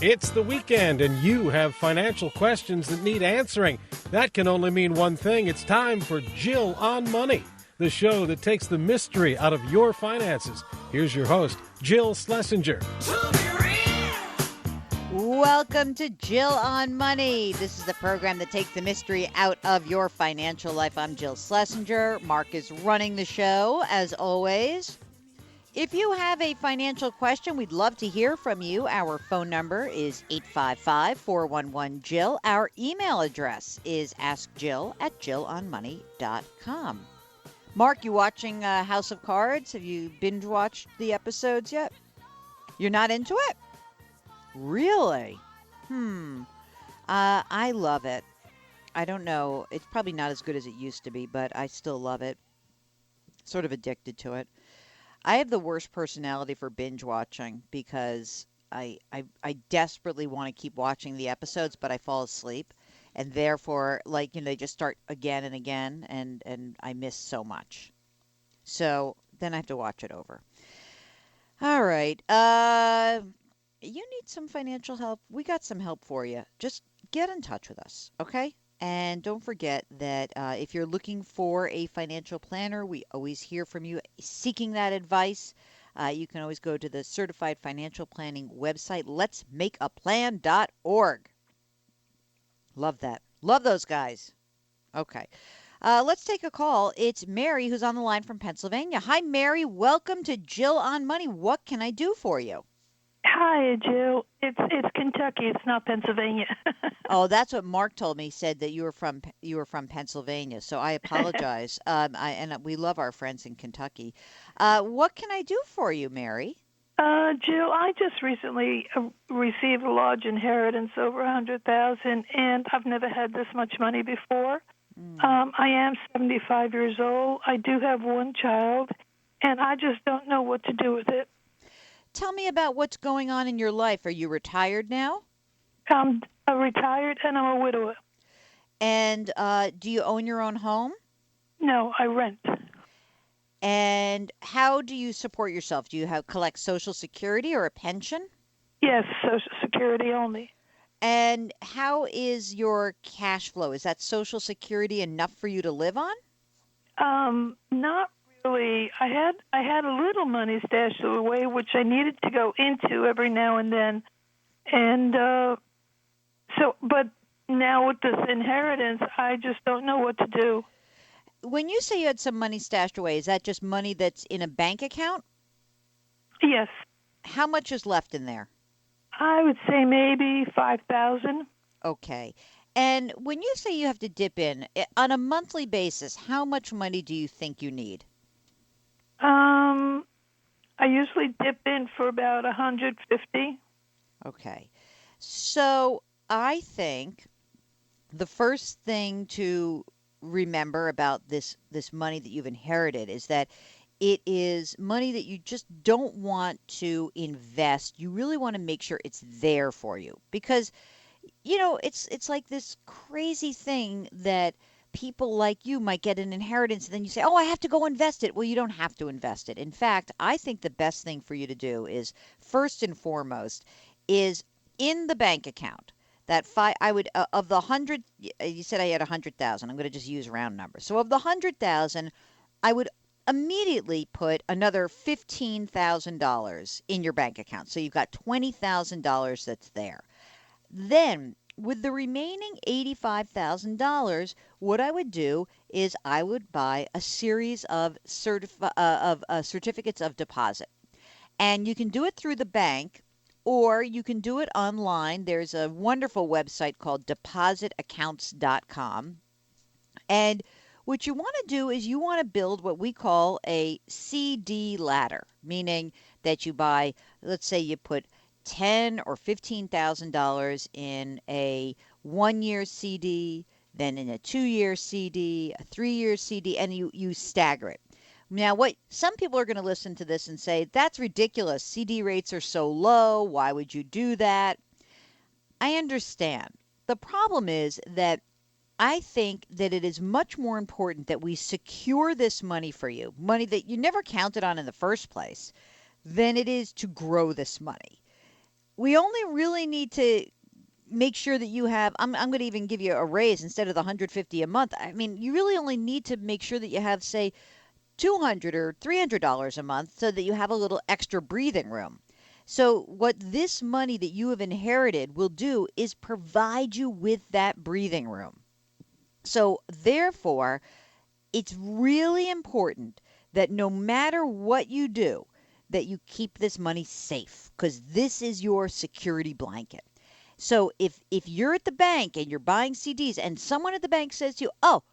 It's the weekend and you have financial questions that need answering. That can only mean one thing. It's time for Jill on Money, the show that takes the mystery out of your finances. Here's your host, Jill Schlesinger. Welcome to Jill on Money. This is the program that takes the mystery out of your financial life. I'm Jill Schlesinger. Mark is running the show, as always. If you have a financial question, we'd love to hear from you. Our phone number is 855-411-JILL. Our email address is askjill@jillonmoney.com. Mark, you watching House of Cards? Have you binge-watched the episodes yet? You're not into it? Really? I love it. I don't know. It's probably not as good as it used to be, but I still love it. Sort of addicted to it. I have the worst personality for binge watching because I desperately want to keep watching the episodes, but I fall asleep. And therefore, they just start again and again, and I miss so much. So then I have to watch it over. All right. You need some financial help? We got some help for you. Just get in touch with us, okay? And don't forget that if you're looking for a financial planner, we always hear from you seeking that advice. You can always go to the Certified Financial Planning website, letsmakeaplan.org. Love that. Love those guys. Okay. Let's take a call. It's Mary who's on the line from Pennsylvania. Hi, Mary. Welcome to Jill on Money. What can I do for you? Hi, Jill. It's Kentucky. It's not Pennsylvania. Oh, that's what Mark told me. He said that you were from Pennsylvania. So I apologize. And we love our friends in Kentucky. What can I do for you, Mary? Jill, I just recently received a large inheritance, over $100,000, and I've never had this much money before. I am 75 years old. I do have one child, and I just don't know what to do with it. Tell me about what's going on in your life. Are you retired now? I'm retired, and I'm a widower. And do you own your own home? No, I rent. And how do you support yourself? Do you collect Social Security or a pension? Yes, Social Security only. And how is your cash flow? Is that Social Security enough for you to live on? Not really. I had a little money stashed away, which I needed to go into every now and then. And but now with this inheritance, I just don't know what to do. When you say you had some money stashed away, is that just money that's in a bank account? Yes. How much is left in there? I would say maybe $5,000. Okay. And when you say you have to dip in, on a monthly basis, how much money do you think you need? I usually dip in for about $150. Okay. So I think the first thing to remember about this money that you've inherited is that it is money that you just don't want to invest. You really want to make sure it's there for you because, it's like this crazy thing that people like you might get an inheritance and then you say, oh, I have to go invest it. Well, you don't have to invest it. In fact, I think the best thing for you to do is first and foremost is in the bank account. I would of the 100. You said I had 100,000. I'm going to just use round numbers. So of the 100,000, I would immediately put another $15,000 in your bank account. So you've got $20,000 that's there. Then with the remaining $85,000, what I would do is I would buy a series of certificates of deposit, and you can do it through the bank. Or you can do it online. There's a wonderful website called depositaccounts.com. And what you want to do is you want to build what we call a CD ladder, meaning that you buy, let's say you put $10,000 or $15,000 in a 1-year CD, then in a 2-year CD, a 3-year CD, and you stagger it. Now, what some people are going to listen to this and say, that's ridiculous. CD rates are so low. Why would you do that? I understand. The problem is that I think that it is much more important that we secure this money for you, money that you never counted on in the first place, than it is to grow this money. we only really need to make sure that you have, I'm going to even give you a raise instead of the 150 a month. I mean, you really only need to make sure that you have, say, $200 or $300 a month so that you have a little extra breathing room. So what this money that you have inherited will do is provide you with that breathing room. So therefore, it's really important that no matter what you do, that you keep this money safe, because this is your security blanket. So if you're at the bank and you're buying CDs and someone at the bank says to you, "Oh,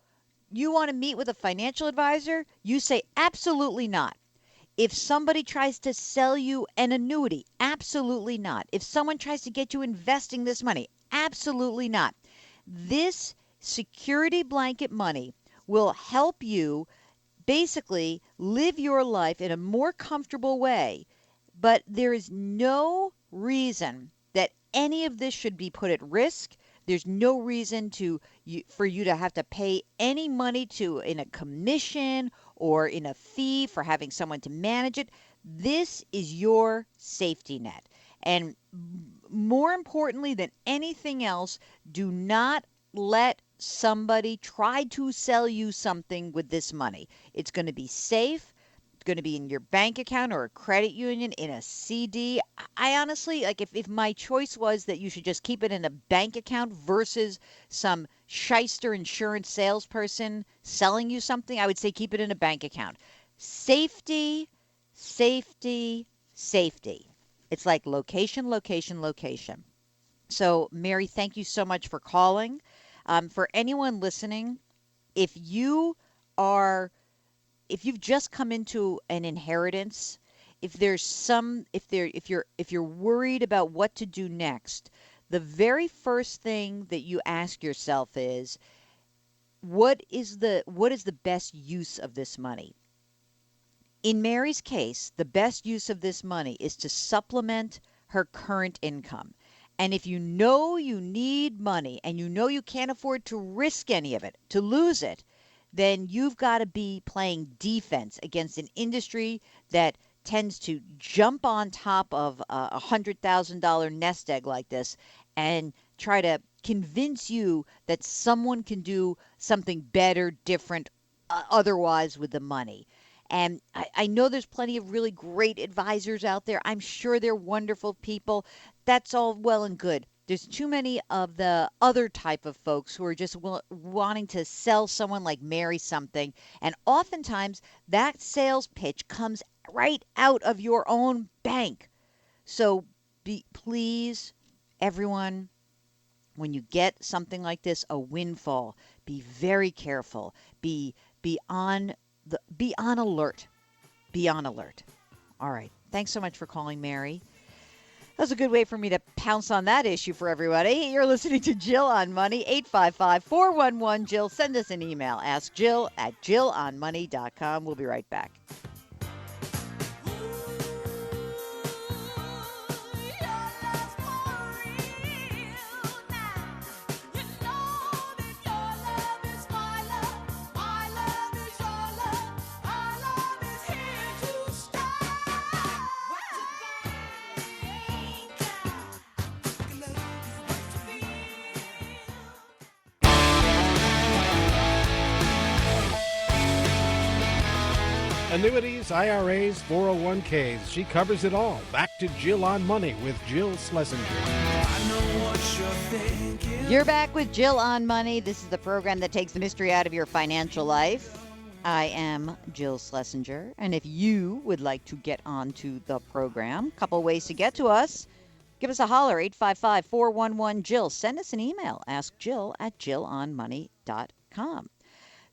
you want to meet with a financial advisor?" You say, "Absolutely not." If somebody tries to sell you an annuity, absolutely not. If someone tries to get you investing this money, absolutely not. This security blanket money will help you basically live your life in a more comfortable way. But there is no reason that any of this should be put at risk. There's no reason for you to have to pay any money in a commission or in a fee for having someone to manage it. This is your safety net. And more importantly than anything else, do not let somebody try to sell you something with this money. It's going to be safe. Going to be in your bank account or a credit union, in a CD. I honestly, like, if my choice was that you should just keep it in a bank account versus some shyster insurance salesperson selling you something, I would say keep it in a bank account. Safety, safety, safety. It's like location, location, location. So, Mary, thank you so much for calling. For anyone listening, if you are if you've just come into an inheritance, if you're worried about what to do next, the very first thing that you ask yourself is, what is the best use of this money? In Mary's case, the best use of this money is to supplement her current income. And if you know you need money and you know you can't afford to risk any of it, to lose it, then you've got to be playing defense against an industry that tends to jump on top of a $100,000 nest egg like this and try to convince you that someone can do something better, different, otherwise with the money. And I know there's plenty of really great advisors out there. I'm sure they're wonderful people. That's all well and good. There's too many of the other type of folks who are just wanting to sell someone like Mary something. And oftentimes that sales pitch comes right out of your own bank. So please, everyone, when you get something like this, a windfall, be very careful. Be on alert. Be on alert. All right. Thanks so much for calling, Mary. That's a good way for me to pounce on that issue for everybody. You're listening to Jill on Money, 855-411-JILL. Send us an email. Ask Jill at jillonmoney.com. We'll be right back. Annuities, IRAs, 401ks. She covers it all. Back to Jill on Money with Jill Schlesinger. I know what you're thinking. You're back with Jill on Money. This is the program that takes the mystery out of your financial life. I am Jill Schlesinger. And if you would like to get onto the program, a couple ways to get to us. Give us a holler, 855-411-JILL. Send us an email. Ask Jill at jillonmoney.com.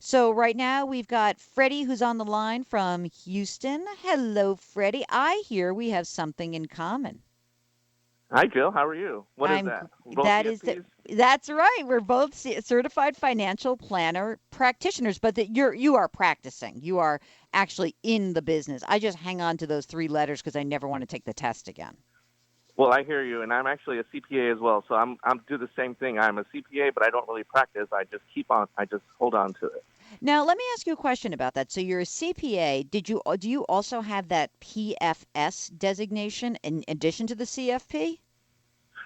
So right now we've got Freddy, who's on the line from Houston. Hello, Freddy. I hear we have something in common. Hi, Jill. How are you? What is that? Both CFPs? That's right. We're both certified financial planner practitioners, but you are practicing. You are actually in the business. I just hang on to those three letters because I never want to take the test again. Well, I hear you, and I'm actually a CPA as well, so I'm do the same thing. I'm a CPA, but I don't really practice. I just hold on to it. Now, let me ask you a question about that. So you're a CPA. Do you also have that PFS designation in addition to the CFP?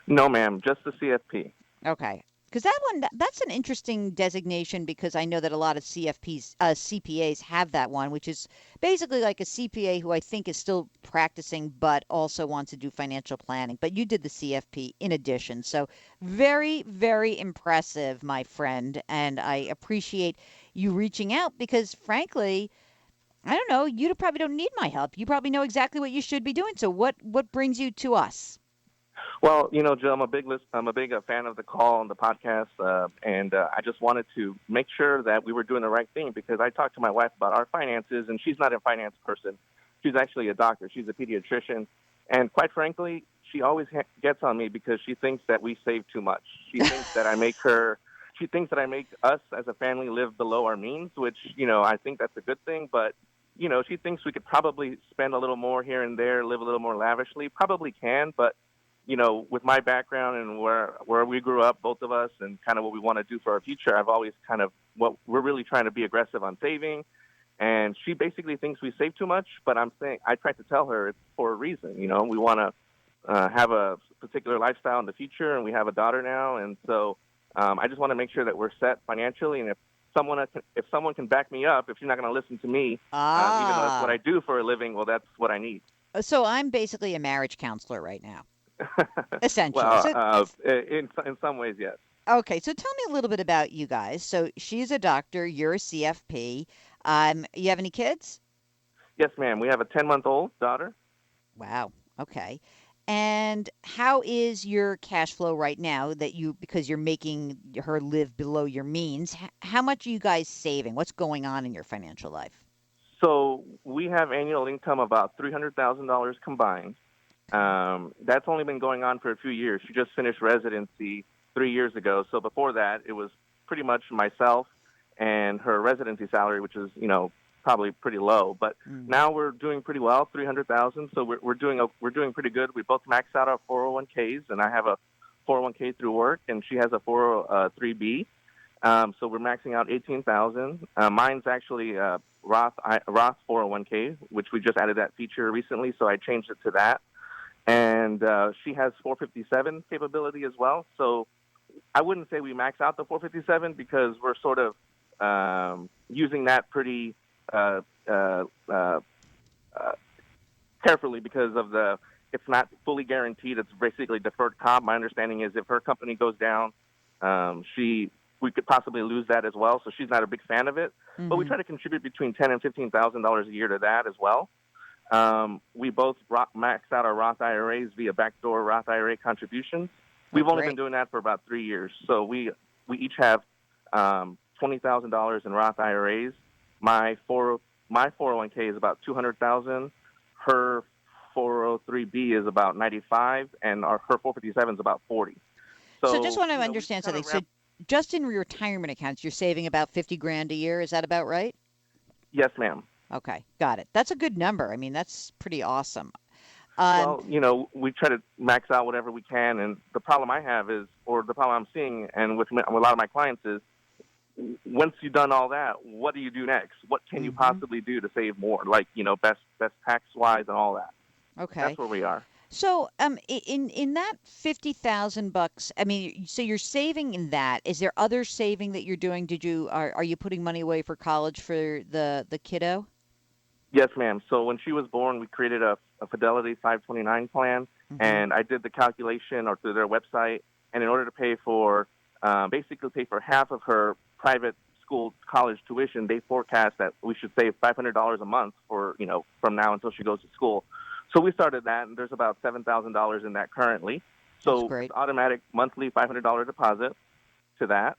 No, ma'am, just the CFP. Okay. Because that's an interesting designation because I know that a lot of CPAs have that one, which is basically like a CPA who I think is still practicing but also wants to do financial planning. But you did the CFP in addition. So very, very impressive, my friend. And I appreciate you reaching out because, frankly, I don't know, you probably don't need my help. You probably know exactly what you should be doing. So what brings you to us? Well, Joe, I'm a big fan of the call and the podcast, and I just wanted to make sure that we were doing the right thing because I talked to my wife about our finances, and she's not a finance person. She's actually a doctor. She's a pediatrician, and quite frankly, she always gets on me because she thinks that we save too much. She thinks that I make us as a family live below our means, which I think that's a good thing, but. She thinks we could probably spend a little more here and there, live a little more lavishly. Probably can, but with my background and where we grew up, both of us, and kind of what we want to do for our future, I've always we're really trying to be aggressive on saving. And she basically thinks we save too much, but I try to tell her it's for a reason. We want to have a particular lifestyle in the future, and we have a daughter now, and so I just want to make sure that we're set financially. And if someone can back me up, if you're not going to listen to me, even though that's what I do for a living, well, that's what I need. So I'm basically a marriage counselor right now. Essentially. Well, in some ways, yes. Okay, so tell me a little bit about you guys. So she's a doctor, you're a CFP. You have any kids? Yes, ma'am. We have a 10-month-old daughter. Wow. Okay. And how is your cash flow right now because you're making her live below your means? How much are you guys saving? What's going on in your financial life? So we have annual income about $300,000 combined. That's only been going on for a few years. She just finished residency 3 years ago. So before that, it was pretty much myself and her residency salary, which is, probably pretty low. But now we're doing pretty well, $300,000. So we're doing pretty good. We both maxed out our 401ks, and I have a 401k through work, and she has a 403b. So we're maxing out $18,000. Mine's actually Roth 401k, which we just added that feature recently, so I changed it to that. And she has 457 capability as well. So I wouldn't say we max out the 457 because we're sort of using that pretty carefully because of it's not fully guaranteed. It's basically deferred comp. My understanding is if her company goes down, we could possibly lose that as well. So she's not a big fan of it. Mm-hmm. But we try to contribute between $10,000 and $15,000 a year to that as well. We both maxed out our Roth IRAs via backdoor Roth IRA contributions. We've only been doing that for about 3 years. So we each have $20,000 in Roth IRAs. My 401k is about $200,000. Her 403b is about $95,000, and her 457 is about $40,000. So just want to understand something. So just in your retirement accounts, you're saving about $50,000 a year. Is that about right? Yes, ma'am. Okay, got it. That's a good number. I mean, that's pretty awesome. Well, we try to max out whatever we can, and the problem I have is, or the problem I'm seeing, and with a lot of my clients is, once you've done all that, what do you do next? What can you possibly do to save more? Like, best tax-wise and all that. Okay. That's where we are. So, in that $50,000, I mean, so you're saving in that. Is there other saving that you're doing? Are you putting money away for college for the kiddo? Yes, ma'am. So when she was born, we created a Fidelity 529 plan, and I did the calculation through their website. And in order to pay for half of her private school college tuition, they forecast that we should save $500 a month from now until she goes to school. So we started that, and there's about $7,000 in that currently. So it's automatic monthly $500 deposit to that.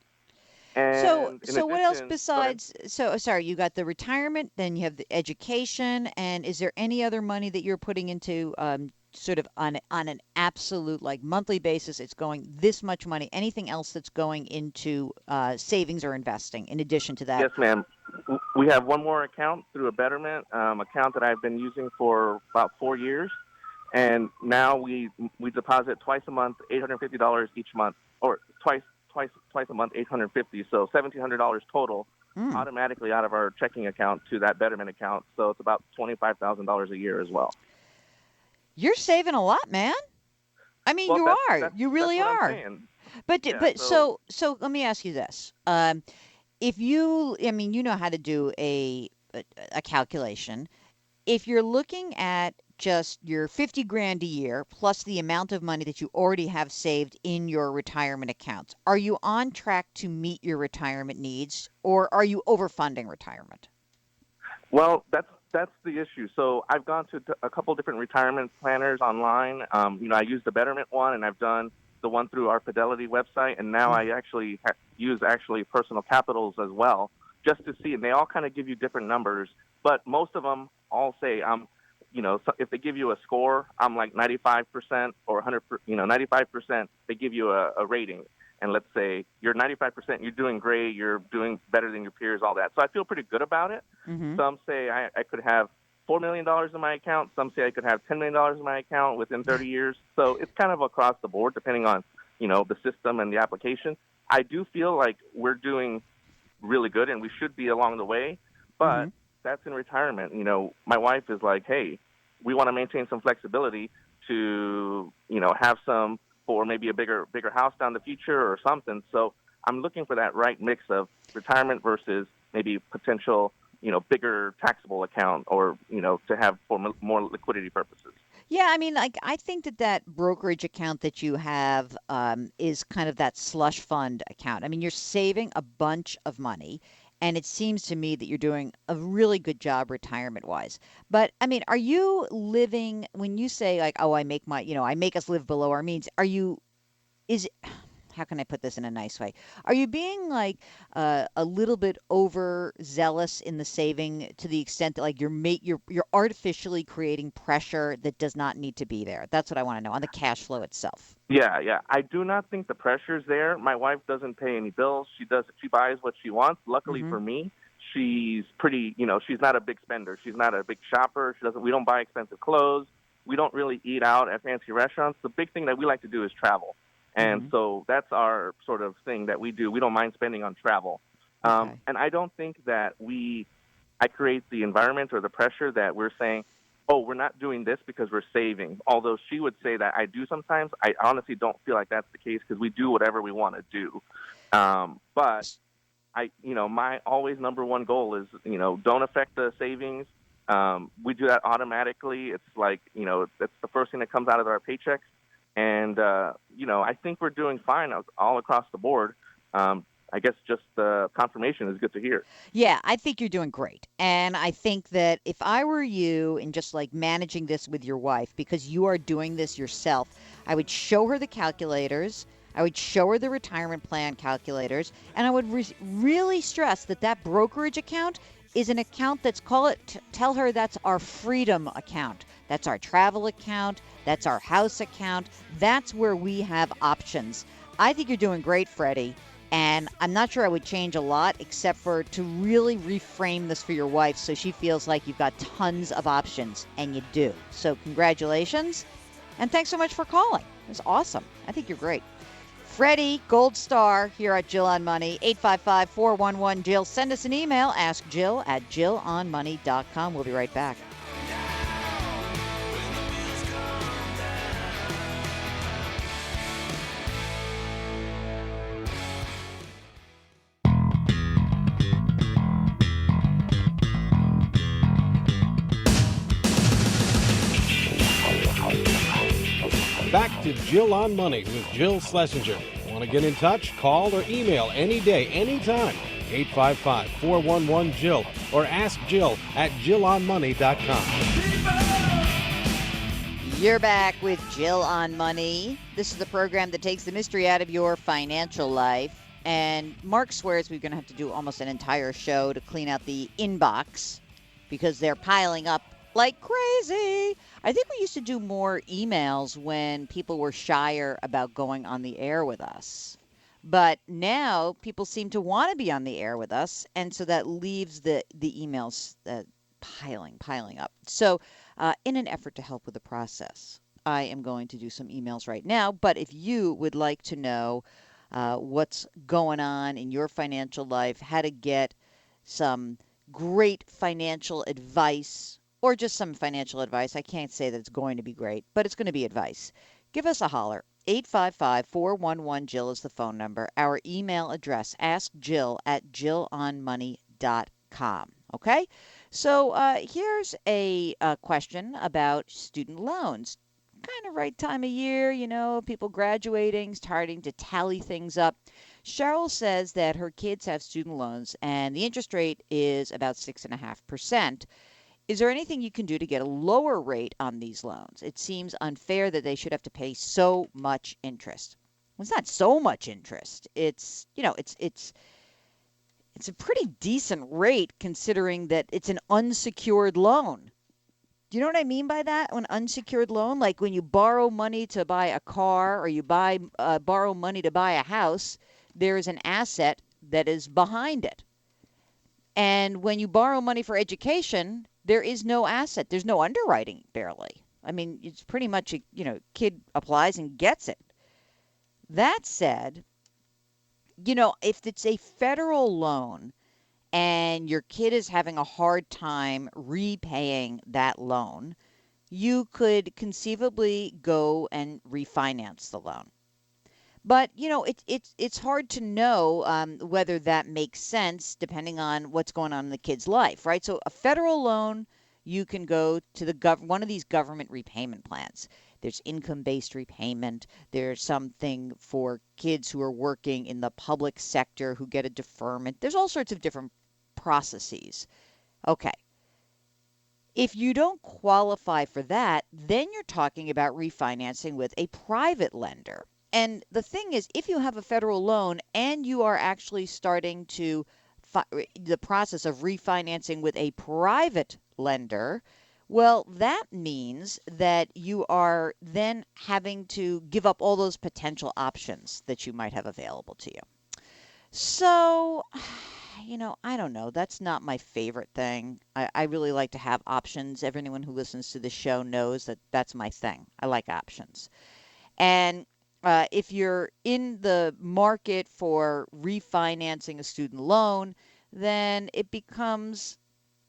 And so what else besides? So sorry, you got the retirement, then you have the education, and is there any other money that you're putting into sort of on an absolute like monthly basis? It's going this much money. Anything else that's going into savings or investing in addition to that? Yes, ma'am. We have one more account through a Betterment account that I've been using for about 4 years, and now we deposit twice a month, $850 each month, or twice a month, $850. So $1,700 total automatically out of our checking account to that Betterment account. So it's about $25,000 a year as well. You're saving a lot, man. I mean, Well, you are. You that's really what I'm are. saying. But Yeah. but so let me ask you this. If you, I mean, you know how to do a calculation. If you're looking at just your 50 grand a year plus the amount of money that you already have saved in your retirement accounts, are you on track to meet your retirement needs or are you overfunding retirement? Well, that's the issue. So I've gone to a couple different retirement planners online. I used the Betterment one, and I've done the one through our Fidelity website, and now I actually use Personal Capitals as well, just to see. And they all kind of give you different numbers, but most of them all say so if they give you a score, I'm like 95% or 100. 95%. They give you a rating. And let's say you're 95%, you're doing great, you're doing better than your peers, all that. So I feel pretty good about it. Mm-hmm. Some say I could have $4 million in my account. Some say I could have $10 million in my account within 30 years. So it's kind of across the board, depending on, the system and the application. I do feel like we're doing really good, and we should be along the way. But that's in retirement. My wife is like, hey, we want to maintain some flexibility to, have some for maybe a bigger house down the future or something. So I'm looking for that right mix of retirement versus maybe potential, bigger taxable account or, to have for more liquidity purposes. Yeah, I mean, like I think that brokerage account that you have is kind of that slush fund account. I mean, you're saving a bunch of money, and it seems to me that you're doing a really good job retirement wise. But I mean, are you living when you say like, oh, I make us live below our means? Is how can I put this in a nice way? Are you being like a little bit overzealous in the saving to the extent that like you're artificially creating pressure that does not need to be there? That's what I want to know on the cash flow itself. Yeah. I do not think the pressure's there. My wife doesn't pay any bills. She buys what she wants. Luckily for me, she's pretty, she's not a big spender. She's not a big shopper. We don't buy expensive clothes. We don't really eat out at fancy restaurants. The big thing that we like to do is travel. And so that's our sort of thing that we do. We don't mind spending on travel. And I don't think that I create the environment or the pressure that we're saying, oh, we're not doing this because we're saving. Although she would say that I do sometimes. I honestly don't feel like that's the case because we do whatever we want to do. But my always number one goal is, don't affect the savings. We do that automatically. It's like, that's the first thing that comes out of our paychecks. And, I think we're doing fine all across the board. I guess just the confirmation is good to hear. Yeah, I think you're doing great. And I think that if I were you and just like managing this with your wife, because you are doing this yourself, I would show her the calculators. I would show her the retirement plan calculators. And I would really stress that brokerage account is an account tell her that's our freedom account. That's our travel account. That's our house account. That's where we have options. I think you're doing great, Freddie. And I'm not sure I would change a lot except for to really reframe this for your wife so she feels like you've got tons of options, and you do. So congratulations, and thanks so much for calling. It was awesome. I think you're great. Freddy, Gold Star, here at Jill on Money, 855-411-JILL. Send us an email, askjill@jillonmoney.com. We'll be right back. Back to Jill on Money with Jill Schlesinger. Want to get in touch? Call or email any day, anytime. 855-411-JILL or ask Jill at jillonmoney.com. You're back with Jill on Money. This is the program that takes the mystery out of your financial life. And Mark swears we're going to have to do almost an entire show to clean out the inbox because they're piling up like crazy. I think we used to do more emails when people were shyer about going on the air with us. But now people seem to want to be on the air with us, and so that leaves the emails piling up. So in an effort to help with the process, I am going to do some emails right now. But if you would like to know what's going on in your financial life, how to get some great financial advice, or just some financial advice. I can't say that it's going to be great, but it's going to be advice. give us a holler. 855-411-JILL is the phone number. Our email address, askjill@jillonmoney.com. Okay? So here's a question about student loans. Kind of right time of year, people graduating, starting to tally things up. Cheryl says that her kids have student loans and the interest rate is about 6.5%. Is there anything you can do to get a lower rate on these loans? It seems unfair that they should have to pay so much interest. Well, it's not so much interest. It's a pretty decent rate considering that it's an unsecured loan. Do you know what I mean by that? An unsecured loan, like when you borrow money to buy a car or you borrow money to buy a house, there is an asset that is behind it. And when you borrow money for education, there is no asset. There's no underwriting, barely. I mean, it's pretty much kid applies and gets it. That said, if it's a federal loan and your kid is having a hard time repaying that loan, you could conceivably go and refinance the loan. But it's hard to know whether that makes sense depending on what's going on in the kid's life, right? So a federal loan, you can go to one of these government repayment plans. There's income-based repayment. There's something for kids who are working in the public sector who get a deferment. There's all sorts of different processes. Okay. If you don't qualify for that, then you're talking about refinancing with a private lender. And the thing is, if you have a federal loan and you are actually starting to the process of refinancing with a private lender, well, that means that you are then having to give up all those potential options that you might have available to you. So, I don't know. That's not my favorite thing. I really like to have options. Everyone who listens to the show knows that that's my thing. I like options. And if you're in the market for refinancing a student loan, then it becomes,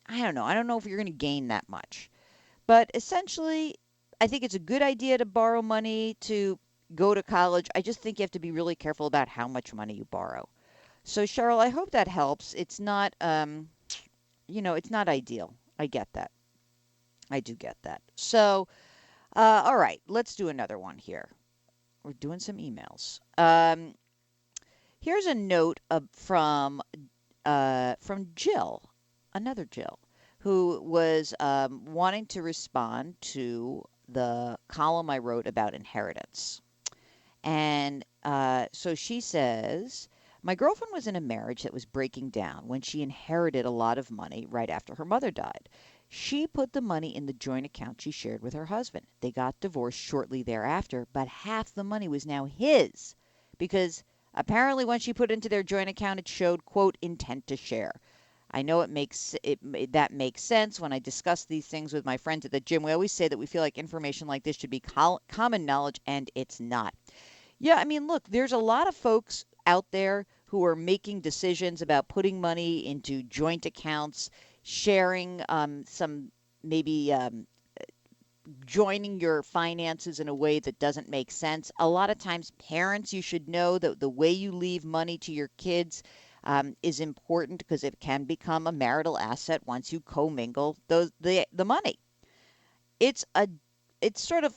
I don't know. I don't know if you're going to gain that much. But essentially, I think it's a good idea to borrow money to go to college. I just think you have to be really careful about how much money you borrow. So, Cheryl, I hope that helps. It's not, it's not ideal. I get that. I do get that. So, all right, let's do another one here. We're doing some emails. Here's a note from Jill, another Jill, who was wanting to respond to the column I wrote about inheritance. And so she says, my girlfriend was in a marriage that was breaking down when she inherited a lot of money right after her mother died. She put the money in the joint account she shared with her husband. They got divorced shortly thereafter, but half the money was now his because apparently when she put it into their joint account, it showed, quote, intent to share. I know that makes sense. When I discuss these things with my friends at the gym, we always say that we feel like information like this should be common knowledge, and it's not. Yeah, I mean, look, there's a lot of folks out there who are making decisions about putting money into joint accounts, sharing some maybe joining your finances in a way that doesn't make sense. A lot of times, parents, you should know that the way you leave money to your kids is important because it can become a marital asset once you commingle the money. It's sort of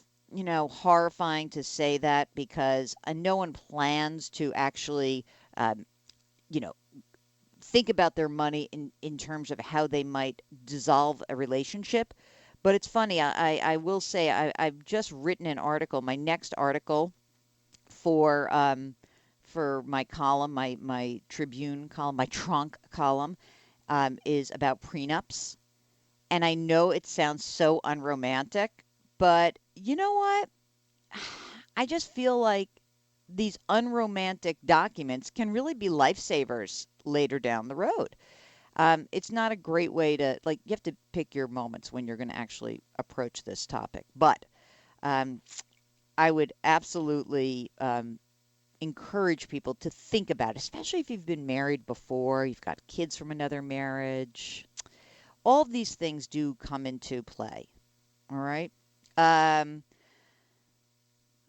horrifying to say that because no one plans to actually think about their money in terms of how they might dissolve a relationship. But it's funny. I will say I've just written an article, my next article for my column, my Tribune column, my trunk column, is about prenups. And I know it sounds so unromantic, but you know what? I just feel like these unromantic documents can really be lifesavers later down the road. It's not a great way to, you have to pick your moments when you're going to actually approach this topic. But I would absolutely encourage people to think about it, especially if you've been married before, you've got kids from another marriage. All of these things do come into play. All right.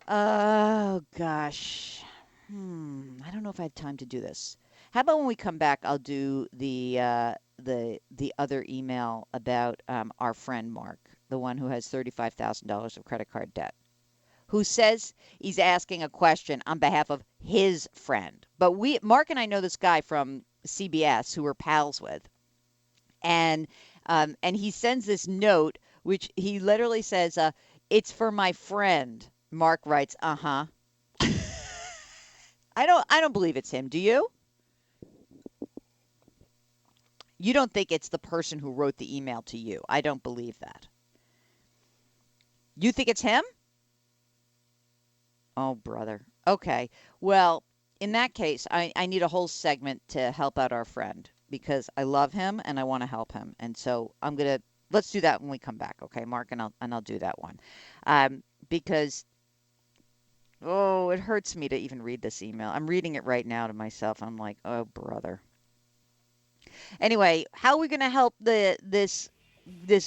Oh gosh. I don't know if I have time to do this. How about when we come back, I'll do the other email about our friend Mark, the one who has $35,000 of credit card debt, who says he's asking a question on behalf of his friend. But Mark and I know this guy from CBS who we're pals with, and he sends this note which he literally says, "It's for my friend." Mark writes, "Uh huh." I don't believe it's him. Do you? You don't think it's the person who wrote the email to you? I don't believe that. You think it's him? Oh, brother. Okay. Well, in that case, I need a whole segment to help out our friend because I love him and I want to help him. And so let's do that when we come back, okay, Mark? And I'll do that one. Because, oh, it hurts me to even read this email. I'm reading it right now to myself. I'm like, oh, brother. Anyway, how are we going to help this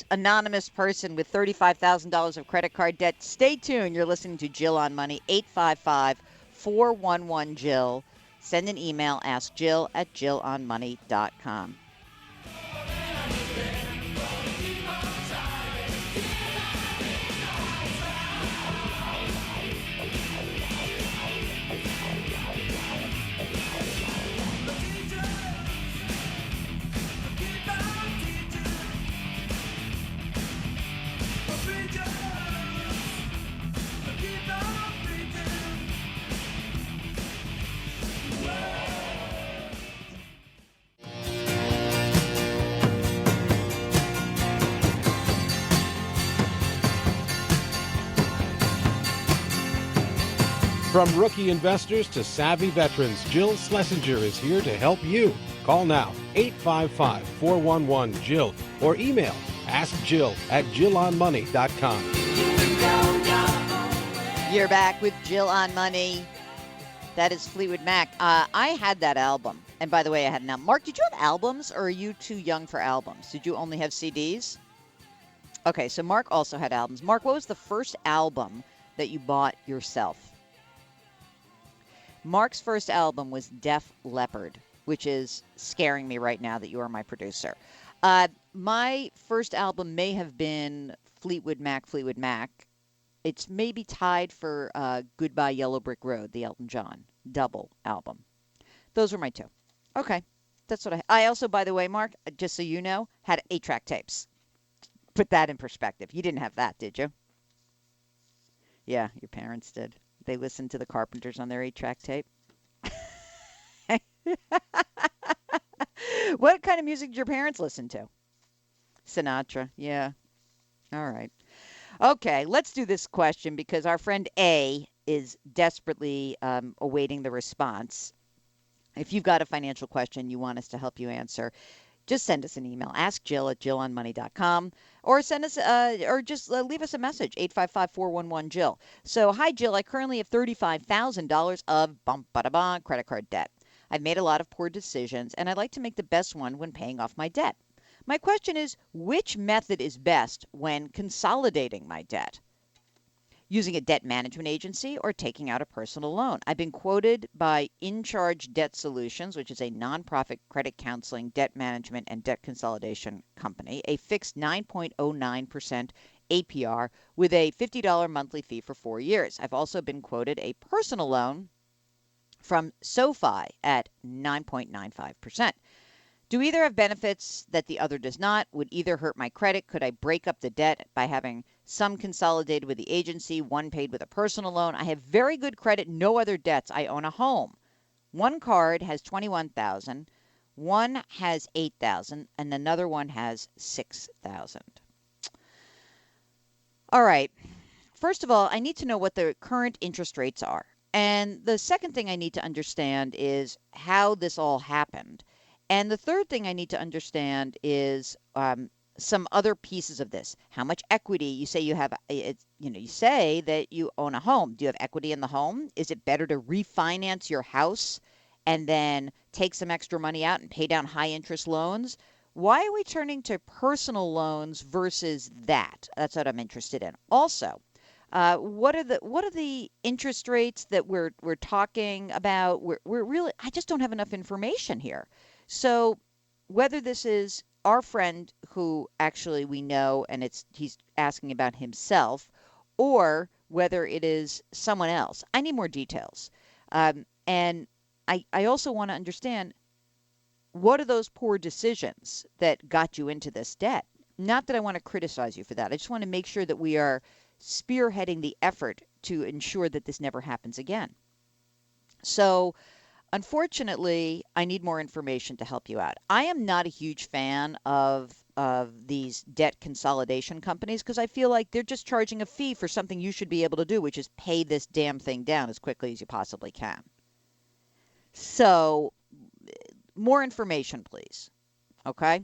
anonymous person with $35,000 of credit card debt? Stay tuned. You're listening to Jill on Money, 855-411-JILL. Send an email, askjill@jillonmoney.com. From rookie investors to savvy veterans, Jill Schlesinger is here to help you. Call now, 855-411-JILL, or email askjill@jillonmoney.com. You're back with Jill on Money. That is Fleetwood Mac. I had that album. And by the way, I had an album. Mark, did you have albums or are you too young for albums? Did you only have CDs? Okay, so Mark also had albums. Mark, what was the first album that you bought yourself? Mark's first album was Def Leppard, which is scaring me right now that you are my producer. My first album may have been Fleetwood Mac. It's maybe tied for Goodbye Yellow Brick Road, the Elton John double album. Those were my two. Okay, that's what I also, by the way, Mark, just so you know, had 8-track tapes. Put that in perspective. You didn't have that, did you? Yeah, your parents did. They listened to the Carpenters on their 8-track tape. What kind of music did your parents listen to? Sinatra. Yeah. All right. Okay, let's do this question because our friend A is desperately awaiting the response. If you've got a financial question you want us to help you answer, just send us an email, askjill@jillonmoney.com, or send us, or just leave us a message, 855-411-JILL. So, hi, Jill. I currently have $35,000 of credit card debt. I've made a lot of poor decisions, and I'd like to make the best one when paying off my debt. My question is, which method is best when consolidating my debt? Using a debt management agency or taking out a personal loan. I've been quoted by In Charge Debt Solutions, which is a nonprofit credit counseling, debt management, and debt consolidation company, a fixed 9.09% APR with a $50 monthly fee for 4 years. I've also been quoted a personal loan from SoFi at 9.95%. Do either have benefits that the other does not? Would either hurt my credit? Could I break up the debt by having some consolidated with the agency, one paid with a personal loan? I have very good credit, no other debts. I own a home. One card has $21,000, one has $8,000, and another one has $6,000. All right. First of all, I need to know what the current interest rates are. And the second thing I need to understand is how this all happened. And the third thing I need to understand is some other pieces of this. How much equity? You say you have, you say that you own a home. Do you have equity in the home? Is it better to refinance your house and then take some extra money out and pay down high interest loans? Why are we turning to personal loans versus that? That's what I'm interested in. Also, What are the interest rates that we're talking about? We're really, I just don't have enough information here. So whether this is our friend who actually we know and he's asking about himself, or whether it is someone else, I need more details. And I also want to understand, what are those poor decisions that got you into this debt? Not that I want to criticize you for that. I just want to make sure that we are spearheading the effort to ensure that this never happens again. So, unfortunately, I need more information to help you out. I am not a huge fan of these debt consolidation companies because I feel like they're just charging a fee for something you should be able to do, which is pay this damn thing down as quickly as you possibly can. So, more information, please. Okay?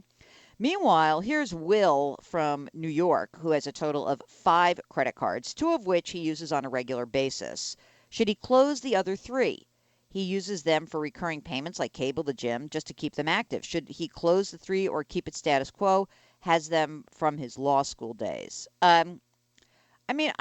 Meanwhile, here's Will from New York, who has a total of 5 credit cards, 2 of which he uses on a regular basis. Should he close the other 3? He uses them for recurring payments like cable, the gym, just to keep them active. Should he close the 3 or keep it status quo? Has them from his law school days. I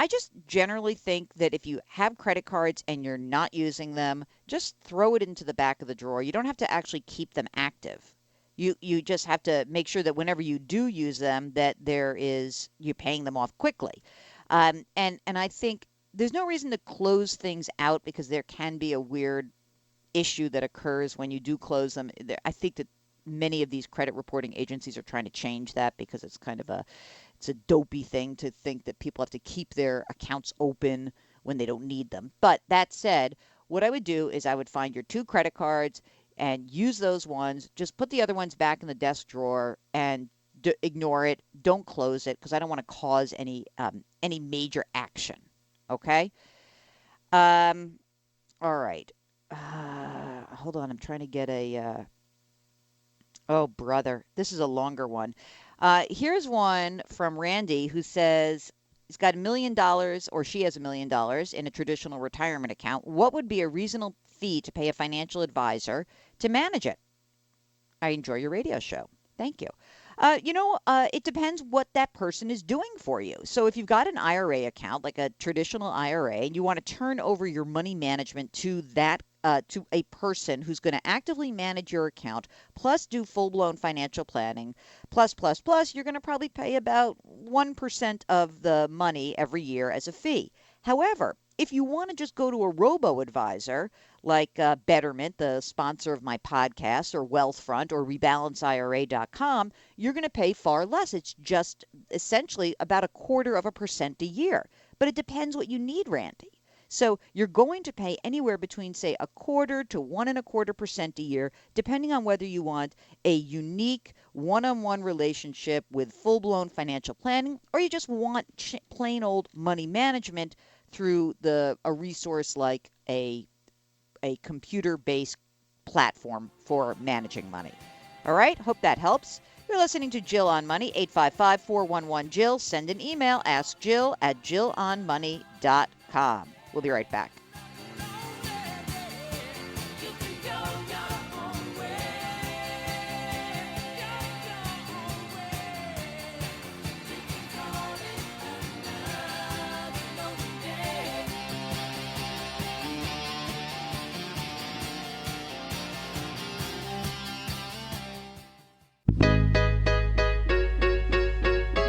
just generally think that if you have credit cards and you're not using them, just throw it into the back of the drawer. You don't have to actually keep them active. You just have to make sure that whenever you do use them, that you're paying them off quickly. And I think there's no reason to close things out because there can be a weird issue that occurs when you do close them. I think that many of these credit reporting agencies are trying to change that because it's kind of it's a dopey thing to think that people have to keep their accounts open when they don't need them. But that said, what I would do is I would find your 2 credit cards and use those ones. Just put the other ones back in the desk drawer and ignore it. Don't close it because I don't want to cause any major action. Okay? All right. Hold on. I'm trying to get oh, brother. This is a longer one. Here's one from Randy who says he's got $1 million, or she has $1 million in a traditional retirement account. What would be a reasonable fee to pay a financial advisor to manage it? I enjoy your radio show. Thank you. It depends what that person is doing for you. So if you've got an IRA account, like a traditional IRA, and you want to turn over your money management to to a person who's going to actively manage your account, plus do full-blown financial planning, plus, you're going to probably pay about 1% of the money every year as a fee. However, if you want to just go to a robo-advisor, like Betterment, the sponsor of my podcast, or Wealthfront, or RebalanceIRA.com, you're going to pay far less. It's just essentially about 0.25% a year. But it depends what you need, Randy. So you're going to pay anywhere between, say, 0.25% to 1.25% a year, depending on whether you want a unique one-on-one relationship with full-blown financial planning, or you just want plain old money management through a resource like a computer-based platform for managing money. All right, hope that helps. You're listening to Jill on Money, 855-411-JILL. Send an email, askjill@jillonmoney.com. We'll be right back.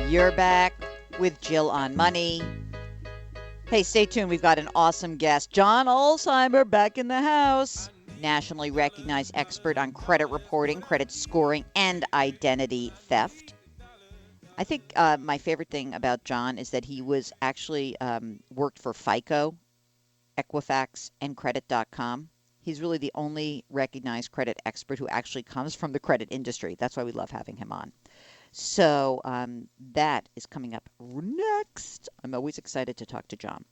You're back with Jill on Money. Hey, stay tuned. We've got an awesome guest. John Ulzheimer back in the house. Nationally recognized expert on credit reporting, credit scoring, and identity theft. I think my favorite thing about John is that he was actually worked for FICO, Equifax, and Credit.com. He's really the only recognized credit expert who actually comes from the credit industry. That's why we love having him on. So that is coming up next. I'm always excited to talk to John.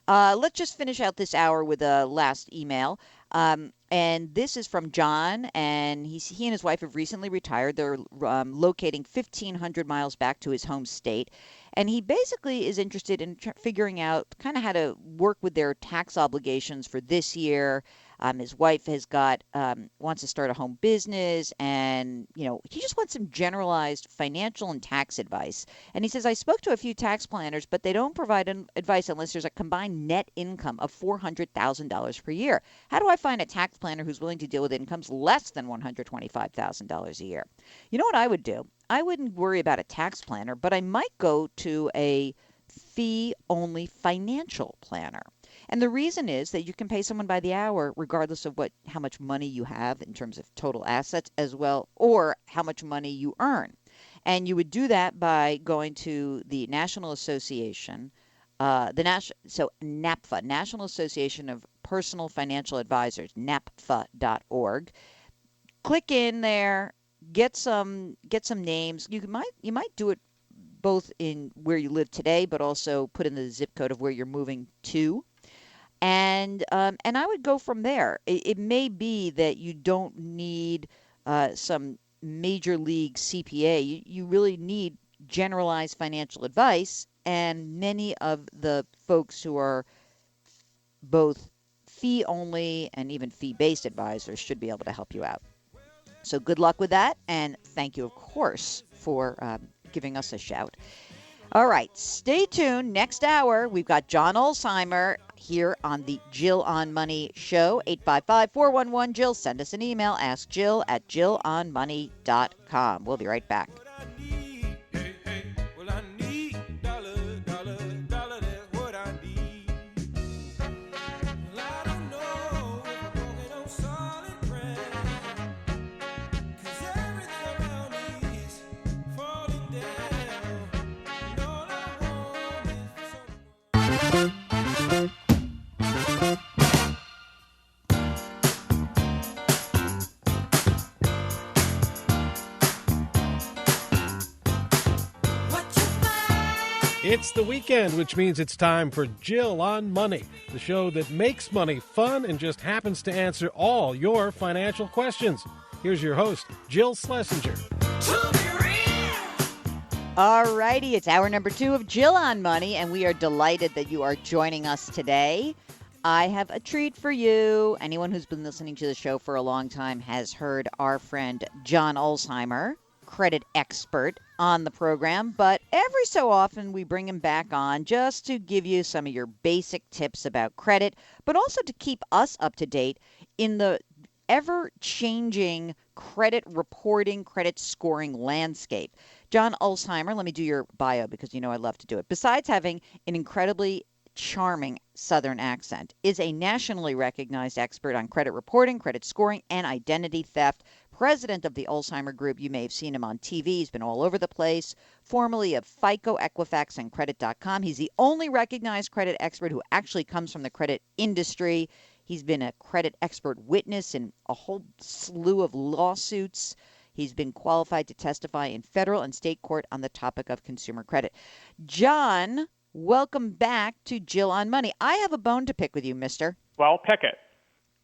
Let's just finish out this hour with a last email. And this is from John, and he and his wife have recently retired. They're locating 1,500 miles back to his home state. And he basically is interested in figuring out kind of how to work with their tax obligations for this year. His wife has got wants to start a home business, and he just wants some generalized financial and tax advice. And he says, I spoke to a few tax planners, but they don't provide advice unless there's a combined net income of $400,000 per year. How do I find a tax planner who's willing to deal with incomes less than $125,000 a year? You know what I would do? I wouldn't worry about a tax planner, but I might go to a fee-only financial planner. And the reason is that you can pay someone by the hour regardless of how much money you have in terms of total assets as well, or how much money you earn. And you would do that by going to the National Association, NAPFA, National Association of Personal Financial Advisors, napfa.org. Click in there, get some names. You might do it both in where you live today, but also put in the zip code of where you're moving to. And I would go from there. It may be that you don't need some major league CPA. You really need generalized financial advice, and many of the folks who are both fee-only and even fee-based advisors should be able to help you out. So good luck with that, and thank you, of course, for giving us a shout. All right, stay tuned. Next hour, we've got John Ulzheimer here on the Jill on Money show, 855-411-JILL. Send us an email, askjill@jillonmoney.com. We'll be right back. It's the weekend, which means it's time for Jill on Money, the show that makes money fun and just happens to answer all your financial questions. Here's your host, Jill Schlesinger. All righty, it's hour number 2 of Jill on Money, and we are delighted that you are joining us today. I have a treat for you. Anyone who's been listening to the show for a long time has heard our friend John Ulzheimer, credit expert, on the program, but every so often we bring him back on just to give you some of your basic tips about credit, but also to keep us up to date in the ever-changing credit reporting, credit scoring landscape. John Ulzheimer, let me do your bio because you know I love to do it. Besides having an incredibly charming Southern accent, is a nationally recognized expert on credit reporting, credit scoring, and identity theft. President of the Ulzheimer Group. You may have seen him on TV. He's been all over the place. Formerly of FICO, Equifax, and Credit.com. He's the only recognized credit expert who actually comes from the credit industry. He's been a credit expert witness in a whole slew of lawsuits. He's been qualified to testify in federal and state court on the topic of consumer credit. John, welcome back to Jill on Money. I have a bone to pick with you, mister. Well, pick it.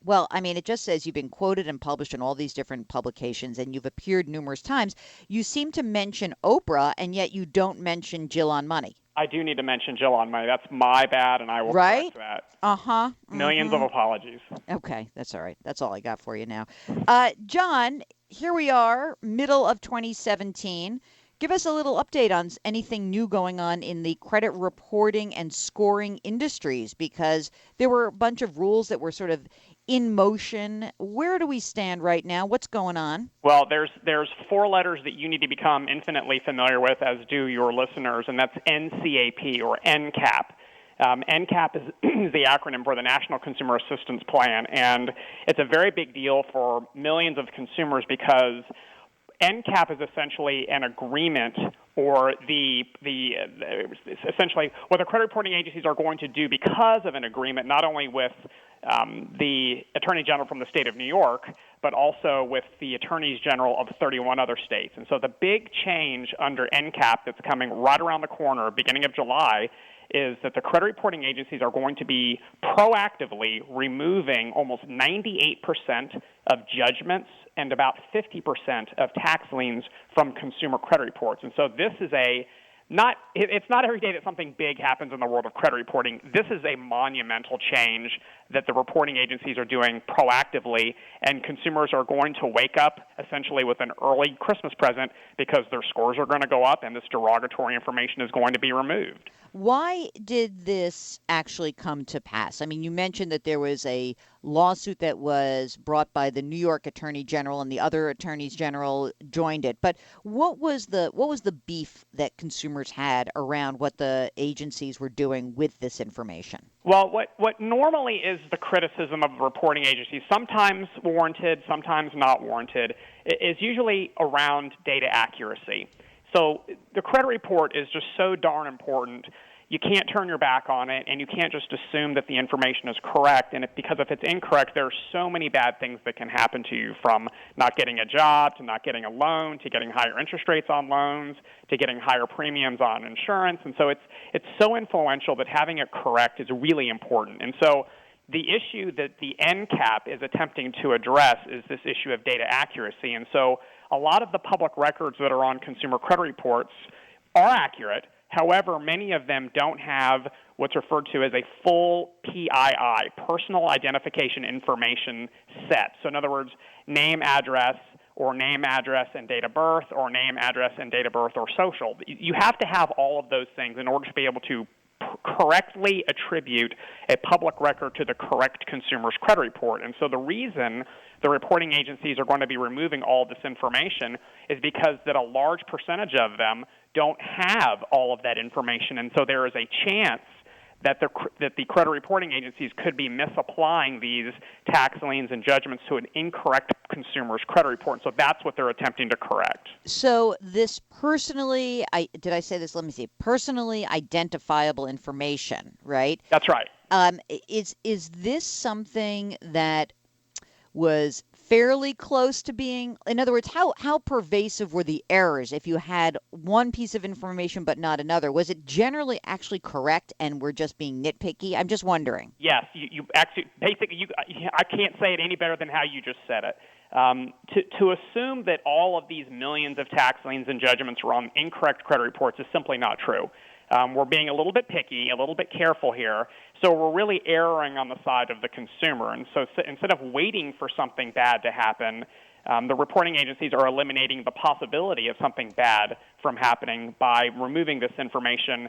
Well, I mean, it just says you've been quoted and published in all these different publications, and you've appeared numerous times. You seem to mention Oprah, and yet you don't mention Jill on Money. I do need to mention Jill on Money. That's my bad, and I will correct that. Uh-huh. Millions of apologies. Okay, that's all right. That's all I got for you now. John, here we are, middle of 2017. Give us a little update on anything new going on in the credit reporting and scoring industries, because there were a bunch of rules that were sort of in motion. Where do we stand right now? What's going on? Well, there's 4 letters that you need to become infinitely familiar with, as do your listeners, and that's NCAP or NCAP. NCAP is the acronym for the National Consumer Assistance Plan, and it's a very big deal for millions of consumers because NCAP is essentially an agreement, or essentially what the credit reporting agencies are going to do because of an agreement, not only with the Attorney General from the state of New York, but also with the Attorneys General of 31 other states. And so the big change under NCAP that's coming right around the corner, beginning of July, is that the credit reporting agencies are going to be proactively removing almost 98% of judgments and about 50% of tax liens from consumer credit reports. And so this is a it's not every day that something big happens in the world of credit reporting. This is a monumental change that the reporting agencies are doing proactively, and consumers are going to wake up essentially with an early Christmas present because their scores are going to go up and this derogatory information is going to be removed. Why did this actually come to pass? I mean, you mentioned that there was a lawsuit that was brought by the New York Attorney General, and the other attorneys general joined it. But what was the beef that consumers had around what the agencies were doing with this information? Well, what normally is the criticism of reporting agencies, sometimes warranted, sometimes not warranted, is usually around data accuracy. So the credit report is just so darn important. You can't turn your back on it, and you can't just assume that the information is correct. And because if it's incorrect, there are so many bad things that can happen to you, from not getting a job to not getting a loan to getting higher interest rates on loans to getting higher premiums on insurance. And so it's so influential that having it correct is really important. And so the issue that the NCAP is attempting to address is this issue of data accuracy. And so a lot of the public records that are on consumer credit reports are accurate. However, many of them don't have what's referred to as a full PII, personal identification information set. So in other words, name, address, or name, address, and date of birth, or name, address, and date of birth, or social. You have to have all of those things in order to be able to correctly attribute a public record to the correct consumer's credit report. And so the reason the reporting agencies are going to be removing all this information is because that a large percentage of them don't have all of that information. And so there is a chance that the credit reporting agencies could be misapplying these tax liens and judgments to an incorrect consumer's credit report. So that's what they're attempting to correct. So this personally identifiable information, right? That's right. Is this something that was fairly close to being, in other words, how pervasive were the errors if you had one piece of information but not another? Was it generally actually correct and we're just being nitpicky? I'm just wondering. Yes, you actually, basically, I can't say it any better than how you just said it. To assume that all of these millions of tax liens and judgments were on incorrect credit reports is simply not true. We're being a little bit picky, a little bit careful here, so we're really erring on the side of the consumer. And so instead of waiting for something bad to happen, the reporting agencies are eliminating the possibility of something bad from happening by removing this information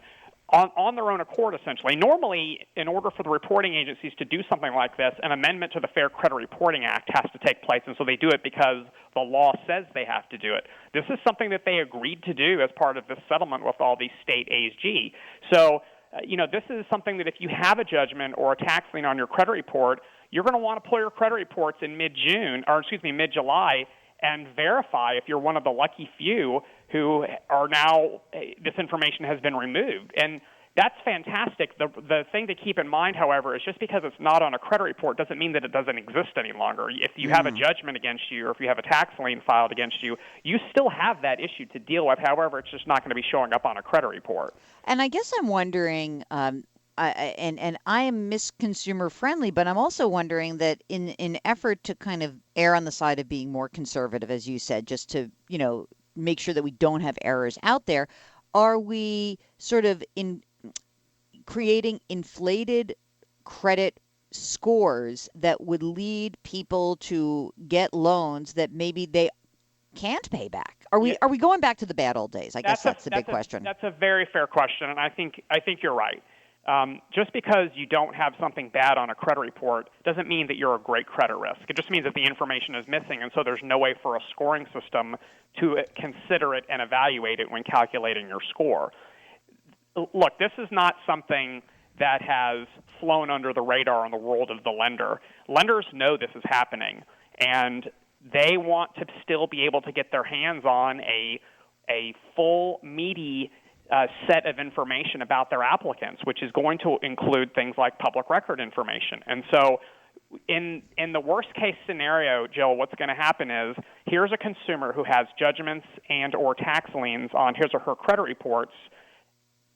on their own accord, essentially. Normally, in order for the reporting agencies to do something like this, an amendment to the Fair Credit Reporting Act has to take place, and so they do it because the law says they have to do it. This is something that they agreed to do as part of this settlement with all these state AG. So, this is something that if you have a judgment or a tax lien on your credit report, you're going to want to pull your credit reports in mid-July, and verify if you're one of the lucky few who are now, this information has been removed. And that's fantastic. The thing to keep in mind, however, is just because it's not on a credit report doesn't mean that it doesn't exist any longer. If you have a judgment against you or if you have a tax lien filed against you, you still have that issue to deal with. However, it's just not going to be showing up on a credit report. And I guess I'm wondering, and I am consumer friendly, but I'm also wondering that in effort to kind of err on the side of being more conservative, as you said, just to, make sure that we don't have errors out there, are we sort of creating inflated credit scores that would lead people to get loans that maybe they can't pay back? Are we going back to the bad old days? I guess that's the big question. That's a very fair question, and I think you're right. Just because you don't have something bad on a credit report doesn't mean that you're a great credit risk. It just means that the information is missing, and so there's no way for a scoring system to consider it and evaluate it when calculating your score. Look, this is not something that has flown under the radar in the world of the lender. Lenders know this is happening, and they want to still be able to get their hands on a full, meaty set of information about their applicants, which is going to include things like public record information. And so in the worst case scenario, Jill, what's going to happen is here's a consumer who has judgments and or tax liens on his or her credit reports.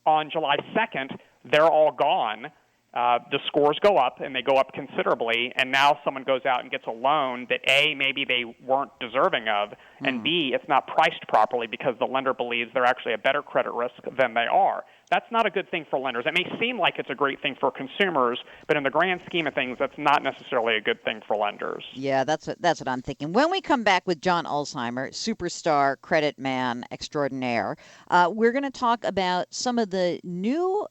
On July 2nd, they're all gone. the scores go up, and they go up considerably, and now someone goes out and gets a loan that, A, maybe they weren't deserving of, and B, it's not priced properly because the lender believes they're actually a better credit risk than they are. That's not a good thing for lenders. It may seem like it's a great thing for consumers, but in the grand scheme of things, that's not necessarily a good thing for lenders. Yeah, that's what I'm thinking. When we come back with John Ulzheimer, superstar credit man extraordinaire, we're going to talk about some of the new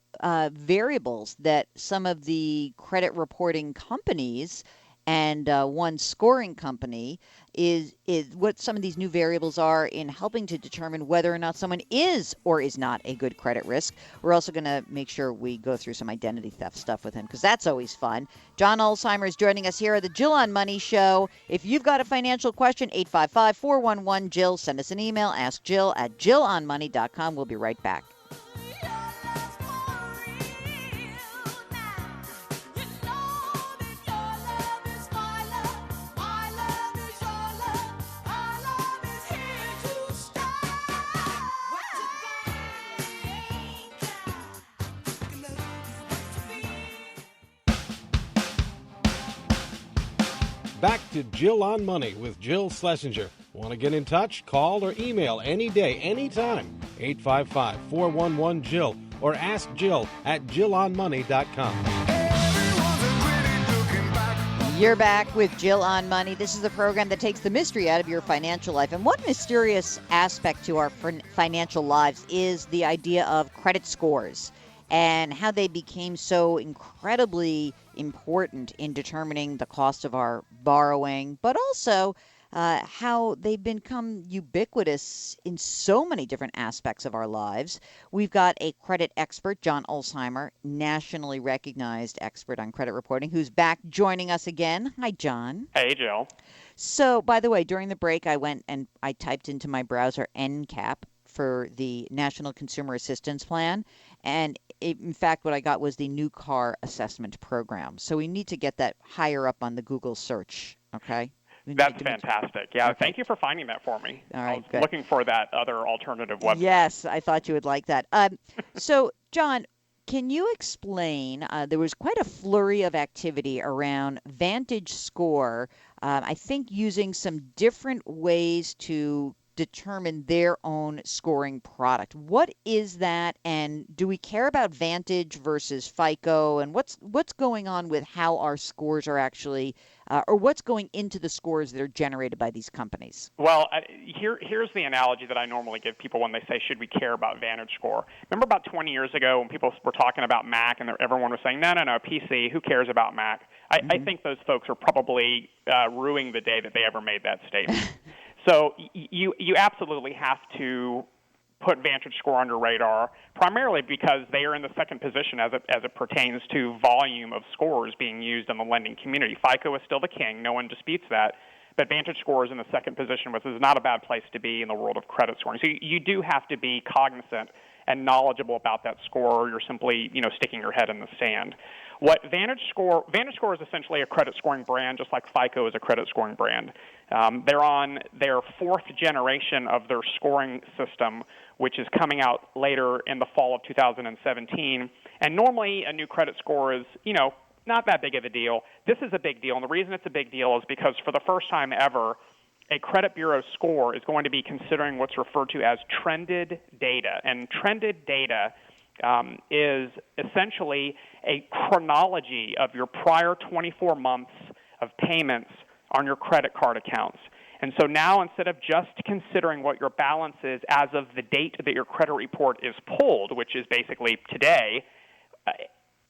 variables that some of the credit reporting companies and one scoring company is what some of these new variables are in helping to determine whether or not someone is or is not a good credit risk. We're also going to make sure we go through some identity theft stuff with him because that's always fun. John Ulzheimer is joining us here at the Jill on Money Show. If you've got a financial question, 855-411-JILL. Send us an email, askjill@jillonmoney.com. We'll be right back. Back to Jill on Money with Jill Schlesinger. Want to get in touch? Call or email any day, anytime. 855-411-JILL or ask Jill at jillonmoney.com. You're back with Jill on Money. This is the program that takes the mystery out of your financial life. And one mysterious aspect to our financial lives is the idea of credit scores and how they became so incredibly important in determining the cost of our borrowing, but also how they've become ubiquitous in so many different aspects of our lives. We've got a credit expert, John Ulzheimer, nationally recognized expert on credit reporting, who's back joining us again. Hi, John. Hey, Jill. So, by the way, during the break, I went and I typed into my browser NCAP for the National Consumer Assistance Plan. And in fact, what I got was the new car assessment program. So we need to get that higher up on the Google search, okay? That's fantastic. Yeah, okay. Thank you for finding that for me. All right, I was good. looking for that other alternative website. Yes, I thought you would like that. So, John, can you explain, there was quite a flurry of activity around Vantage Score, I think using some different ways to determine their own scoring product. What is that, and do we care about Vantage versus FICO, and what's going on with how our scores are actually, or what's going into the scores that are generated by these companies? Well, here's the analogy that I normally give people when they say, should we care about Vantage Score? Remember about 20 years ago when people were talking about Mac and everyone was saying, no, PC, who cares about Mac? I think those folks are probably ruining the day that they ever made that statement. So you absolutely have to put Vantage Score under radar, primarily because they are in the second position as it pertains to volume of scores being used in the lending community. FICO is still the king. No one disputes that. But Vantage Score is in the second position, which is not a bad place to be in the world of credit scoring. So you do have to be cognizant and knowledgeable about that score, or you're simply, sticking your head in the sand. What Vantage Score is essentially a credit scoring brand, just like FICO is a credit scoring brand. They're on their fourth generation of their scoring system, which is coming out later in the fall of 2017. And normally a new credit score is, not that big of a deal. This is a big deal, and the reason it's a big deal is because for the first time ever, a credit bureau score is going to be considering what's referred to as trended data. And trended data is essentially a chronology of your prior 24 months of payments on your credit card accounts. And so now, instead of just considering what your balance is as of the date that your credit report is pulled, which is basically today,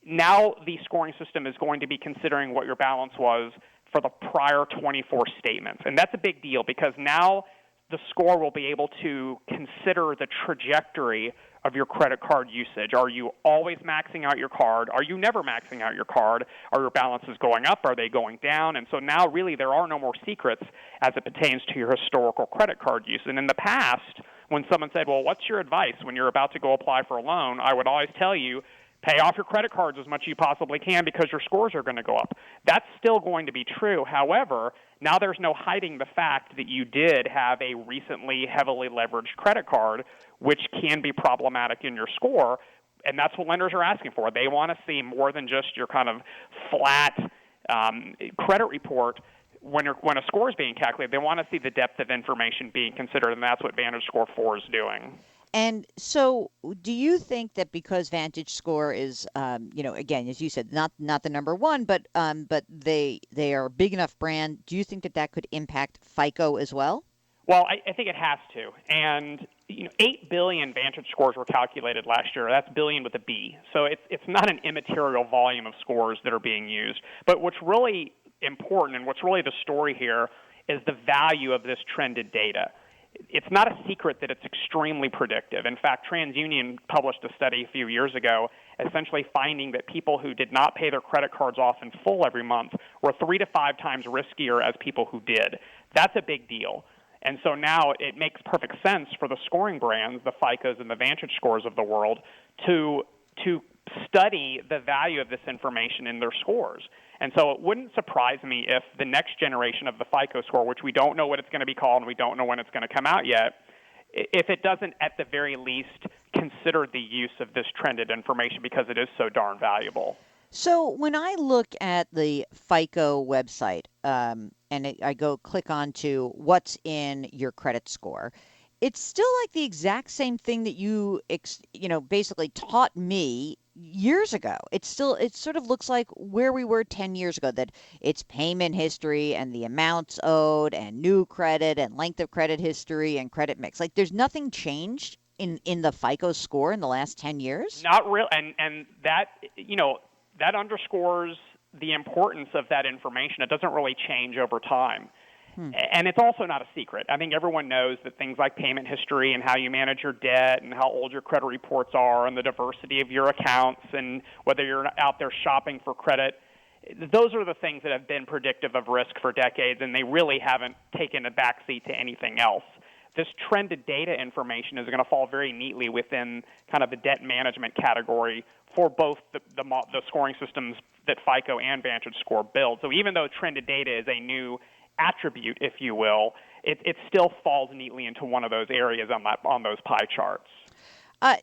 now the scoring system is going to be considering what your balance was for the prior 24 statements. And that's a big deal because now the score will be able to consider the trajectory of your credit card usage. Are you always maxing out your card? Are you never maxing out your card? Are your balances going up? Are they going down? And so now really there are no more secrets as it pertains to your historical credit card use. And in the past, when someone said, well, what's your advice when you're about to go apply for a loan? I would always tell you, pay off your credit cards as much as you possibly can because your scores are going to go up. That's still going to be true. However, now there's no hiding the fact that you did have a recently heavily leveraged credit card, which can be problematic in your score. And that's what lenders are asking for. They want to see more than just your kind of flat credit report. When a score is being calculated, they want to see the depth of information being considered, and that's what Vantage Score 4 is doing. And so, do you think that because Vantage Score is, again, as you said, not the number one, but they are a big enough brand, do you think that could impact FICO as well? Well, I think it has to. And 8 billion Vantage scores were calculated last year. That's billion with a B. So it's not an immaterial volume of scores that are being used. But what's really important and what's really the story here is the value of this trended data. It's not a secret that it's extremely predictive. In fact, TransUnion published a study a few years ago essentially finding that people who did not pay their credit cards off in full every month were 3 to 5 times riskier as people who did. That's a big deal. And so now it makes perfect sense for the scoring brands, the FICOs and the Vantage scores of the world, to study the value of this information in their scores. And so it wouldn't surprise me if the next generation of the FICO score, which we don't know what it's going to be called and we don't know when it's going to come out yet, if it doesn't at the very least consider the use of this trended information because it is so darn valuable. So when I look at the FICO website I go click on to what's in your credit score, it's still like the exact same thing that you basically taught me years ago. It sort of looks like where we were 10 years ago, that it's payment history and the amounts owed and new credit and length of credit history and credit mix. Like there's nothing changed in the FICO score in the last 10 years? Not real, and that, that underscores the importance of that information. It doesn't really change over time. And it's also not a secret. I think everyone knows that things like payment history and how you manage your debt and how old your credit reports are and the diversity of your accounts and whether you're out there shopping for credit, those are the things that have been predictive of risk for decades, and they really haven't taken a backseat to anything else. This trended data information is going to fall very neatly within kind of the debt management category for both the scoring systems that FICO and Vantage Score build. So even though trended data is a new attribute, if you will, it still falls neatly into one of those areas on those pie charts.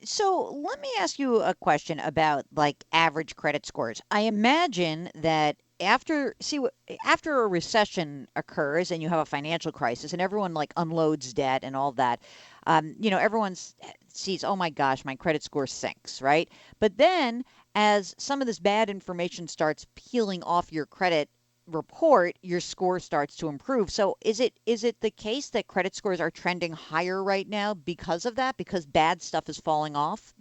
So let me ask you a question about like average credit scores. I imagine that after a recession occurs and you have a financial crisis and everyone like unloads debt and all that, everyone sees, oh my gosh, my credit score sinks, right? But then as some of this bad information starts peeling off your credit report, your score starts to improve. So is it the case that credit scores are trending higher right now because of that, because bad stuff is falling off?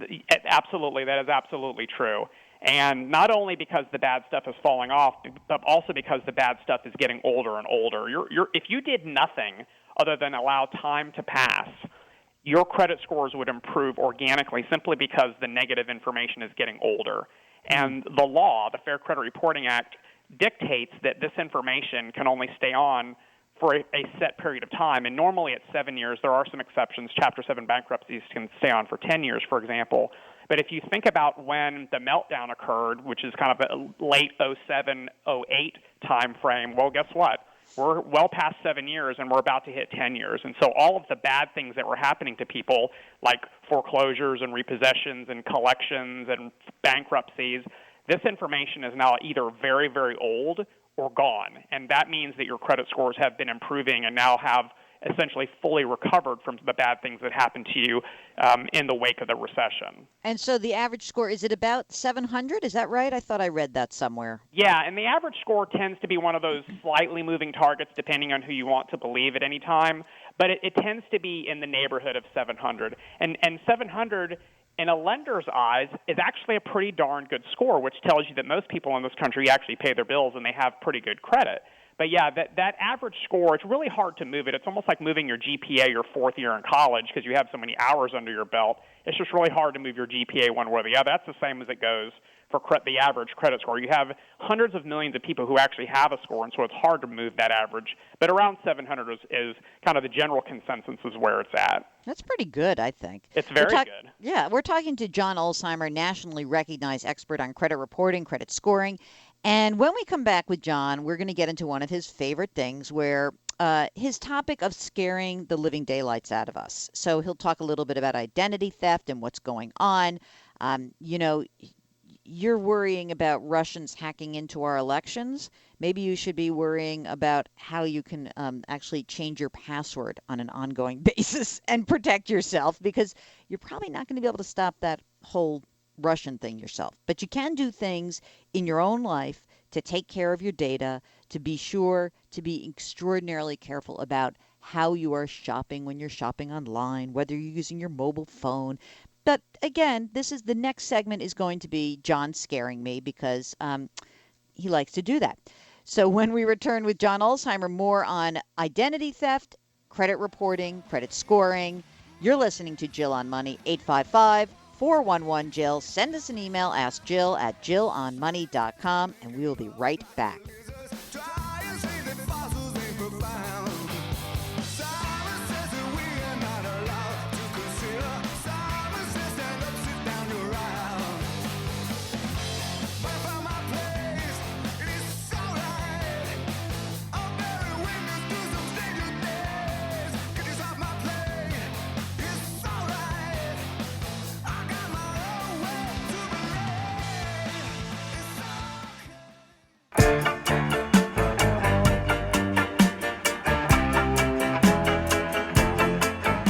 Absolutely. That is absolutely true. And not only because the bad stuff is falling off, but also because the bad stuff is getting older and older. If you did nothing other than allow time to pass, your credit scores would improve organically simply because the negative information is getting older. And the law, the Fair Credit Reporting Act, dictates that this information can only stay on for a set period of time. And normally it's 7 years. There are some exceptions. Chapter 7 bankruptcies can stay on for 10 years, for example. But if you think about when the meltdown occurred, which is kind of a late 07, 08 time frame, well, guess what? We're well past 7 years, and we're about to hit 10 years. And so all of the bad things that were happening to people, like foreclosures and repossessions and collections and bankruptcies, this information is now either very, very old or gone. And that means that your credit scores have been improving and now have essentially fully recovered from the bad things that happened to you in the wake of the recession. And so the average score, is it about 700? Is that right? I thought I read that somewhere. Yeah, and the average score tends to be one of those slightly moving targets depending on who you want to believe at any time. But it tends to be in the neighborhood of 700. And 700, in a lender's eyes, is actually a pretty darn good score, which tells you that most people in this country actually pay their bills and they have pretty good credit. But yeah, that average score, it's really hard to move it. It's almost like moving your GPA your fourth year in college because you have so many hours under your belt. It's just really hard to move your GPA one way or the other. That's the same as it goes for the average credit score. You have hundreds of millions of people who actually have a score, and so it's hard to move that average. But around 700 is kind of the general consensus is where it's at. That's pretty good, I think. It's very good. Yeah, we're talking to John Ulzheimer, nationally recognized expert on credit reporting, credit scoring. And when we come back with John, we're going to get into one of his favorite things where his topic of scaring the living daylights out of us. So he'll talk a little bit about identity theft and what's going on. You know, you're worrying about Russians hacking into our elections. Maybe you should be worrying about how you can actually change your password on an ongoing basis and protect yourself, because you're probably not going to be able to stop that whole Russian thing yourself. But you can do things in your own life to take care of your data, to be sure to be extraordinarily careful about how you are shopping when you're shopping online, whether you're using your mobile phone. But again, this is the next segment is going to be John scaring me because he likes to do that. So when we return with John Ulzheimer, more on identity theft, credit reporting, credit scoring. You're listening to Jill on Money, 855-411-JILL. Send us an email, ask Jill at jillonmoney.com, and we will be right back.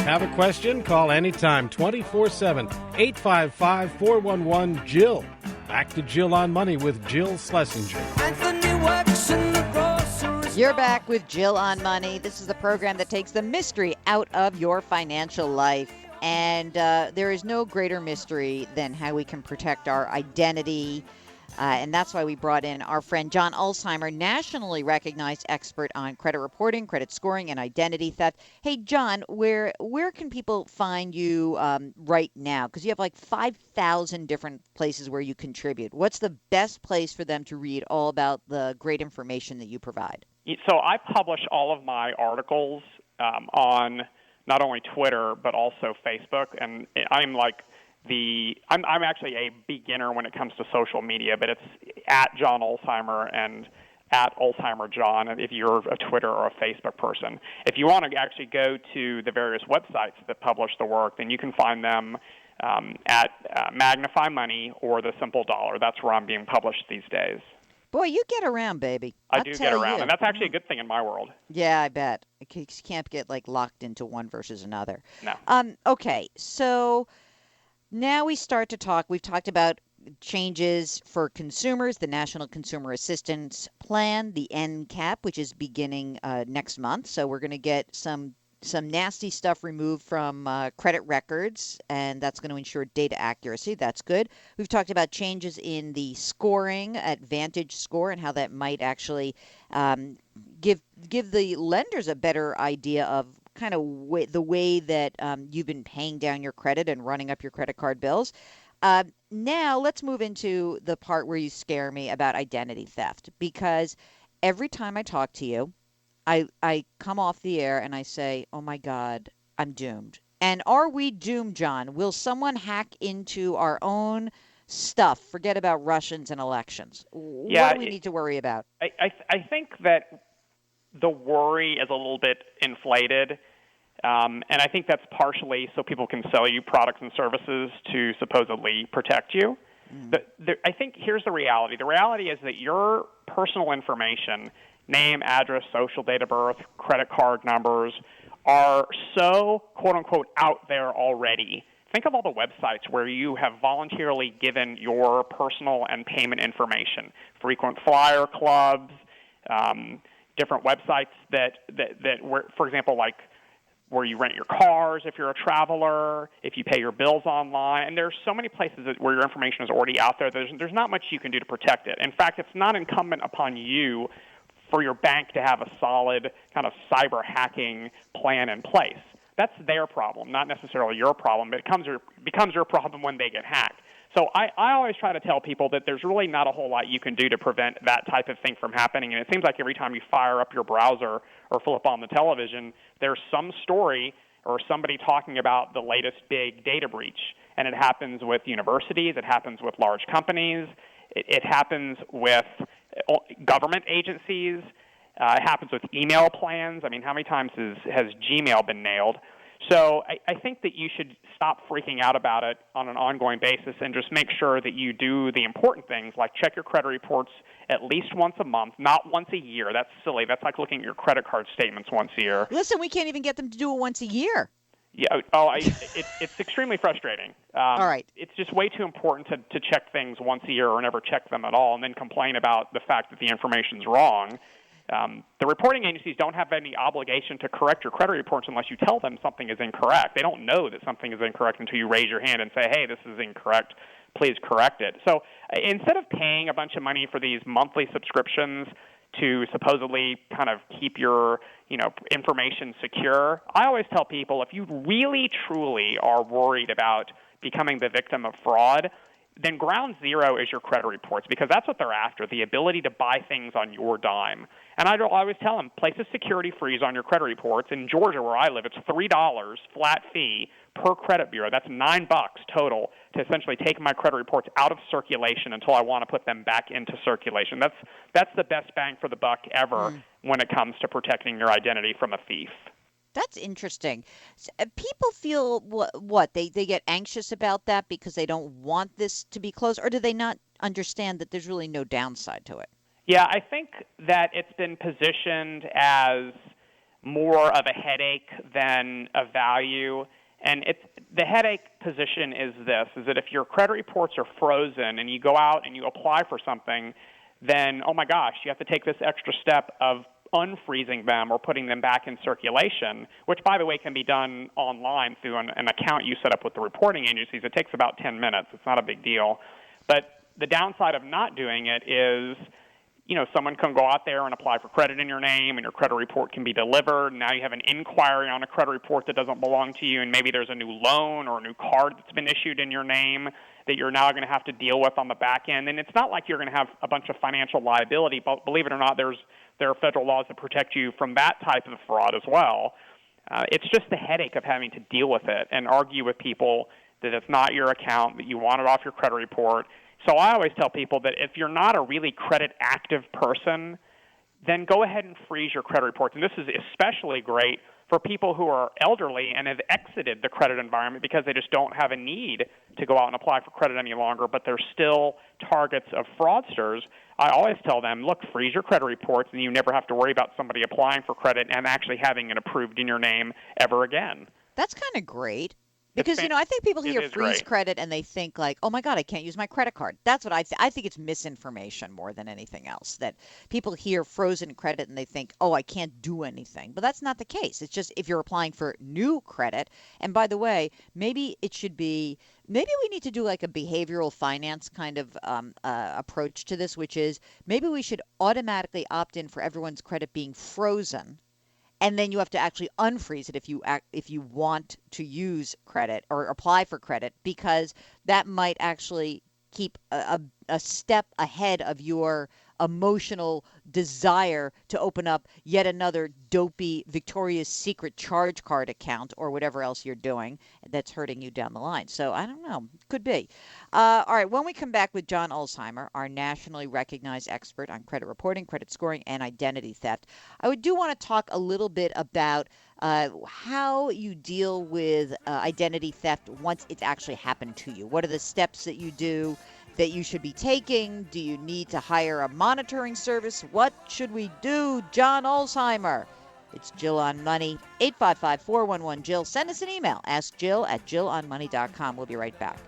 Have a question? Call anytime, 24/7, 855-411-JILL. Back to Jill on Money with Jill Schlesinger. You're back with Jill on Money. This is the program that takes the mystery out of your financial life. And there is no greater mystery than how we can protect our identity. And that's why we brought in our friend John Ulzheimer, nationally recognized expert on credit reporting, credit scoring, and identity theft. Hey, John, where can people find you right now? Because you have like 5,000 different places where you contribute. What's the best place for them to read all about the great information that you provide? So I publish all of my articles on not only Twitter but also Facebook, and I'm actually a beginner when it comes to social media, but it's at John Ulzheimer and at Ulzheimer John if you're a Twitter or a Facebook person. If you want to actually go to the various websites that publish the work, then you can find them at Magnify Money or The Simple Dollar. That's where I'm being published these days. Boy, you get around, baby. I do get around, and that's actually a good thing in my world. Yeah, I bet. You can't get like locked into one versus another. No. Okay, so now we start to talk. We've talked about changes for consumers, the National Consumer Assistance Plan, the NCAP, which is beginning next month. So we're going to get some nasty stuff removed from credit records, and that's going to ensure data accuracy. That's good. We've talked about changes in the scoring at Vantage Score and how that might actually give the lenders a better idea of kind of the way that you've been paying down your credit and running up your credit card bills. Now let's move into the part where you scare me about identity theft, because every time I talk to you, I come off the air and I say, oh my God, I'm doomed. And are we doomed, John? Will someone hack into our own stuff? Forget about Russians and elections. What do we need to worry about? I think that the worry is a little bit inflated, and I think that's partially so people can sell you products and services to supposedly protect you. But I think here's the reality. The reality is that your personal information, name, address, social date of birth, credit card numbers, are so, quote-unquote, out there already. Think of all the websites where you have voluntarily given your personal and payment information, frequent flyer clubs, different websites that were, for example, like where you rent your cars if you're a traveler, if you pay your bills online. And there's so many places where your information is already out there. There's not much you can do to protect it. In fact, it's not incumbent upon you for your bank to have a solid kind of cyber hacking plan in place. That's their problem, not necessarily your problem. But it becomes your problem when they get hacked. So I always try to tell people that there's really not a whole lot you can do to prevent that type of thing from happening. And it seems like every time you fire up your browser or flip on the television, there's some story or somebody talking about the latest big data breach. And it happens with universities. It happens with large companies. It happens with government agencies. It happens with email plans. I mean, how many times has Gmail been nailed? So I think that you should stop freaking out about it on an ongoing basis and just make sure that you do the important things like check your credit reports at least once a month, not once a year. That's silly. That's like looking at your credit card statements once a year. Listen, we can't even get them to do it once a year. Yeah. It's extremely frustrating. All right. It's just way too important to check things once a year or never check them at all and then complain about the fact that the information's wrong. The reporting agencies don't have any obligation to correct your credit reports unless you tell them something is incorrect. They don't know that something is incorrect until you raise your hand and say, hey, this is incorrect. Please correct it. So instead of paying a bunch of money for these monthly subscriptions to supposedly kind of keep your information secure, I always tell people if you really, truly are worried about becoming the victim of fraud, then ground zero is your credit reports because that's what they're after, the ability to buy things on your dime. And I always tell them, place a security freeze on your credit reports. In Georgia, where I live, it's $3 flat fee per credit bureau. That's $9 total to essentially take my credit reports out of circulation until I want to put them back into circulation. That's the best bang for the buck ever when it comes to protecting your identity from a thief. That's interesting. People feel what? They get anxious about that because they don't want this to be closed, or do they not understand that there's really no downside to it? Yeah, I think that it's been positioned as more of a headache than a value. And the headache position is that if your credit reports are frozen and you go out and you apply for something, then, oh my gosh, you have to take this extra step of unfreezing them or putting them back in circulation, which, by the way, can be done online through an account you set up with the reporting agencies. It takes about 10 minutes. It's not a big deal. But the downside of not doing it is, someone can go out there and apply for credit in your name, and your credit report can be delivered. Now you have an inquiry on a credit report that doesn't belong to you, and maybe there's a new loan or a new card that's been issued in your name that you're now going to have to deal with on the back end. And it's not like you're going to have a bunch of financial liability, but believe it or not, there are federal laws that protect you from that type of fraud as well. It's just the headache of having to deal with it and argue with people that it's not your account, that you want it off your credit report. So I always tell people that if you're not a really credit-active person, then go ahead and freeze your credit reports. And this is especially great for people who are elderly and have exited the credit environment because they just don't have a need to go out and apply for credit any longer, but they're still targets of fraudsters. I always tell them, look, freeze your credit reports, and you never have to worry about somebody applying for credit and actually having it approved in your name ever again. That's kind of great. Because, I think people hear freeze credit and they think like, oh, my God, I can't use my credit card. That's what I think it's misinformation more than anything else, that people hear frozen credit and they think, oh, I can't do anything. But that's not the case. It's just if you're applying for new credit. And by the way, maybe we need to do like a behavioral finance kind of approach to this, which is maybe we should automatically opt in for everyone's credit being frozen. And then you have to actually unfreeze it if you want to use credit or apply for credit, because that might actually keep a step ahead of your emotional desire to open up yet another dopey Victoria's Secret charge card account or whatever else you're doing that's hurting you down the line. So I don't know. Could be. All right. When we come back with John Ulzheimer, our nationally recognized expert on credit reporting, credit scoring, and identity theft, I do want to talk a little bit about how you deal with identity theft once it's actually happened to you. What are the steps that you do that you should be taking? Do you need to hire a monitoring service? What should we do? John Ulzheimer. It's Jill on Money, 855-411-JILL. Send us an email. Ask Jill at jillonmoney.com. We'll be right back.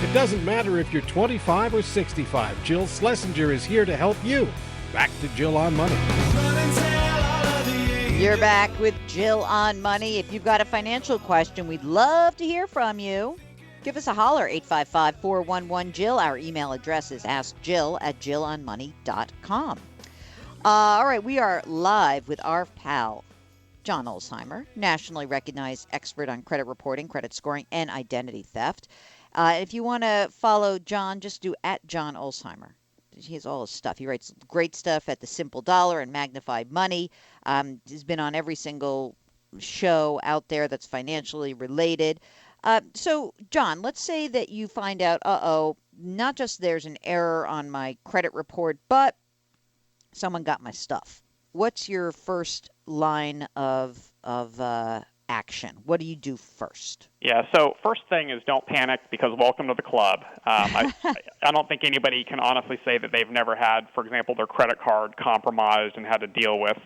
It doesn't matter if you're 25 or 65. Jill Schlesinger is here to help you. Back to Jill on Money. You're back with Jill on Money. If you've got a financial question, we'd love to hear from you. Give us a holler, 855-411-JILL. Our email address is askjill@jillonmoney.com. All right, we are live with our pal, John Ulzheimer, nationally recognized expert on credit reporting, credit scoring, and identity theft. If you want to follow John, just do @John Ulzheimer. He has all his stuff. He writes great stuff at The Simple Dollar and Magnified Money. He's been on every single show out there that's financially related. So, John, let's say that you find out, not just there's an error on my credit report, but someone got my stuff. What's your first line of action? What do you do first? Yeah, so first thing is don't panic, because welcome to the club. I don't think anybody can honestly say that they've never had, for example, their credit card compromised and had to deal with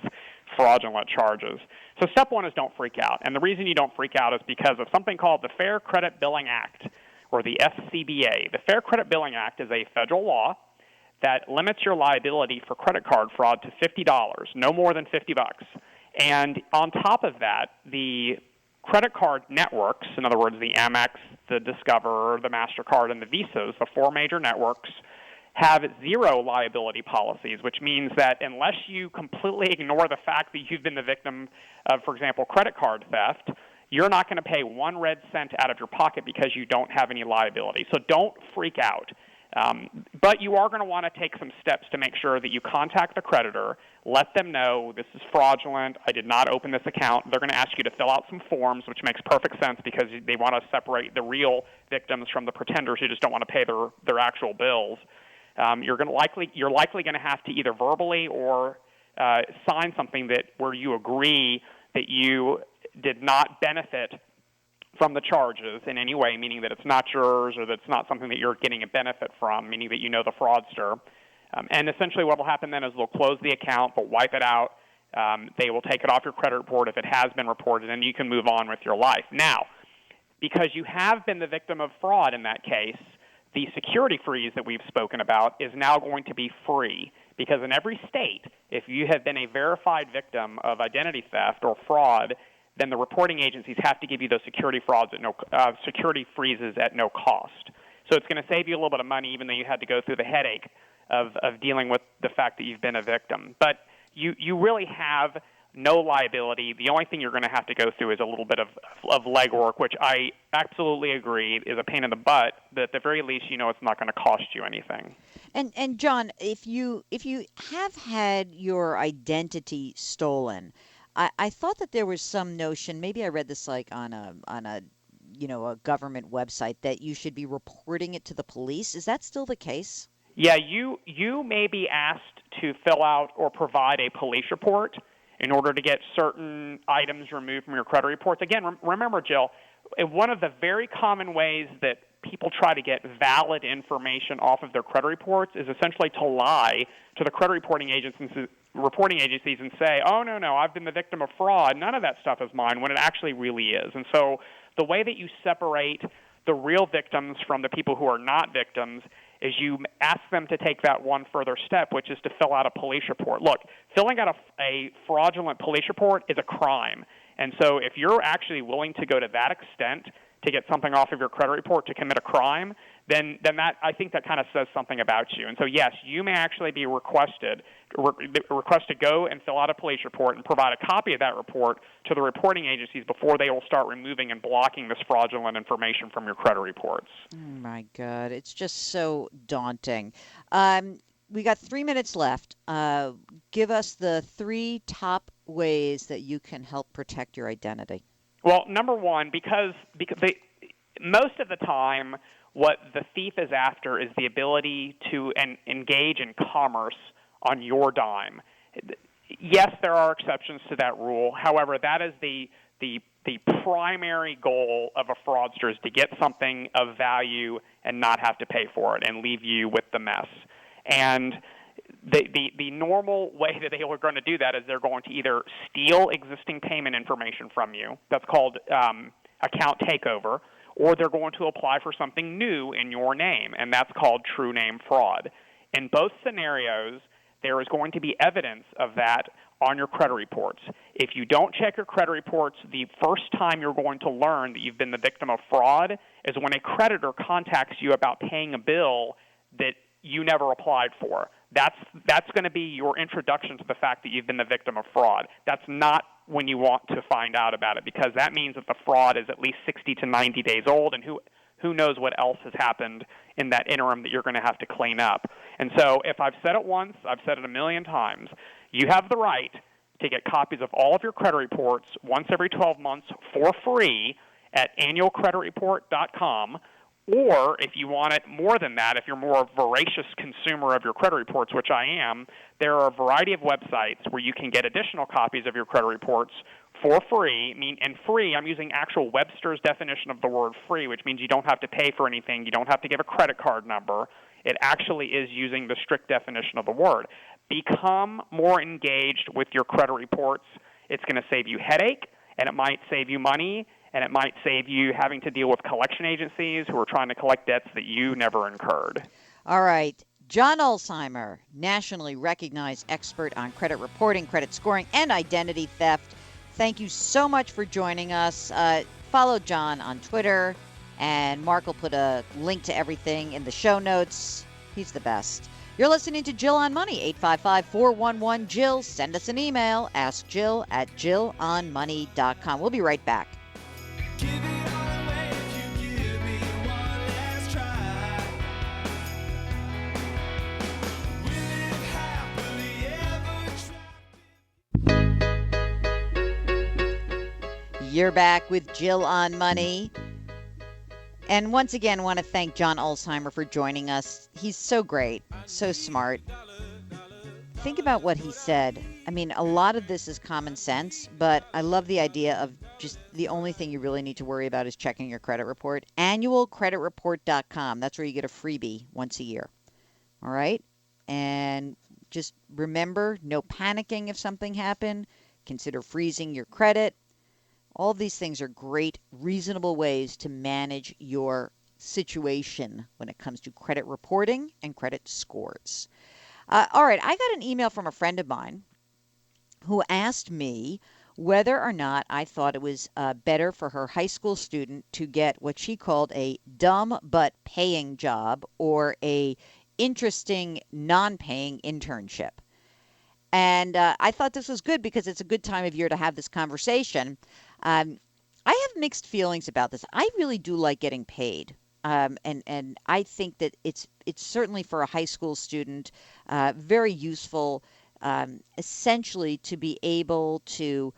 fraudulent charges. So step one is don't freak out. And the reason you don't freak out is because of something called the Fair Credit Billing Act, or the FCBA. The Fair Credit Billing Act is a federal law that limits your liability for credit card fraud to $50, no more than $50. And on top of that, the credit card networks, in other words, the Amex, the Discover, the MasterCard, and the Visas, the four major networks, have zero liability policies, which means that unless you completely ignore the fact that you've been the victim of, for example, credit card theft, you're not going to pay 1 red cent out of your pocket because you don't have any liability. So don't freak out. But you are going to want to take some steps to make sure that you contact the creditor, let them know this is fraudulent, I did not open this account. They're going to ask you to fill out some forms, which makes perfect sense because they want to separate the real victims from the pretenders who just don't want to pay their actual bills. You're likely going to have to either verbally or sign something where you agree that you did not benefit from the charges in any way, meaning that it's not yours or that it's not something that you're getting a benefit from, meaning that you know the fraudster. And essentially what will happen then is they'll close the account, they'll wipe it out, they will take it off your credit report if it has been reported, and you can move on with your life. Now, because you have been the victim of fraud in that case, the security freeze that we've spoken about is now going to be free, because in every state, if you have been a verified victim of identity theft or fraud, then the reporting agencies have to give you those security freezes at no cost. So it's going to save you a little bit of money, even though you had to go through the headache of dealing with the fact that you've been a victim. But you really have no liability. The only thing you're going to have to go through is a little bit of legwork, which I absolutely agree is a pain in the butt, but at the very least, you know it's not going to cost you anything. And John, if you have had your identity stolen, I thought that there was some notion, maybe I read this like on a government website, that you should be reporting it to the police. Is that still the case? Yeah, you may be asked to fill out or provide a police report in order to get certain items removed from your credit reports. Again, remember, Jill, one of the very common ways that people try to get valid information off of their credit reports is essentially to lie to the credit reporting agencies and say, oh, no, I've been the victim of fraud. None of that stuff is mine, when it actually really is. And so the way that you separate the real victims from the people who are not victims is you ask them to take that one further step, which is to fill out a police report. Look, filling out a fraudulent police report is a crime. And so if you're actually willing to go to that extent to get something off of your credit report to commit a crime, then that, I think that kind of says something about you. And so, yes, you may actually be requested to go and fill out a police report and provide a copy of that report to the reporting agencies before they will start removing and blocking this fraudulent information from your credit reports. Oh, my God. It's just so daunting. We got 3 minutes left. Give us the 3 top ways that you can help protect your identity. Well, number one, because most of the time, what the thief is after is the ability to engage in commerce on your dime. Yes, there are exceptions to that rule. However, that is the primary goal of a fraudster, is to get something of value and not have to pay for it and leave you with the mess. And the normal way that they are going to do that is they're going to either steal existing payment information from you. That's called account takeover. Or they're going to apply for something new in your name, and that's called true name fraud. In both scenarios, there is going to be evidence of that on your credit reports. If you don't check your credit reports, the first time you're going to learn that you've been the victim of fraud is when a creditor contacts you about paying a bill that you never applied for. That's going to be your introduction to the fact that you've been the victim of fraud. That's not when you want to find out about it, because that means that the fraud is at least 60 to 90 days old, and who knows what else has happened in that interim that you're going to have to clean up. And so if I've said it once, I've said it a million times, you have the right to get copies of all of your credit reports once every 12 months for free at annualcreditreport.com, Or if you want it more than that, if you're more a voracious consumer of your credit reports, which I am, there are a variety of websites where you can get additional copies of your credit reports for free. And free, I'm using actual Webster's definition of the word free, which means you don't have to pay for anything. You don't have to give a credit card number. It actually is using the strict definition of the word. Become more engaged with your credit reports. It's going to save you headache, and it might save you money, and it might save you having to deal with collection agencies who are trying to collect debts that you never incurred. All right. John Ulzheimer, nationally recognized expert on credit reporting, credit scoring, and identity theft. Thank you so much for joining us. Follow John on Twitter, and Mark will put a link to everything in the show notes. He's the best. You're listening to Jill on Money, 855-411-JILL. Send us an email, askjill@jillonmoney.com. We'll be right back. Give it all away if you give me one last try. We live happily ever. You're back with Jill on Money. And once again, want to thank John Ulzheimer for joining us. He's so great, so smart. Think about what he said. I mean, a lot of this is common sense, but I love the idea of just the only thing you really need to worry about is checking your credit report. Annualcreditreport.com. That's where you get a freebie once a year. All right? And just remember, no panicking if something happened. Consider freezing your credit. All of these things are great, reasonable ways to manage your situation when it comes to credit reporting and credit scores. All right, I got an email from a friend of mine who asked me whether or not I thought it was better for her high school student to get what she called a dumb but paying job or a interesting non-paying internship. And I thought this was good because it's a good time of year to have this conversation. I have mixed feelings about this. I really do like getting paid. And I think that it's certainly for a high school student very useful, essentially to be able to,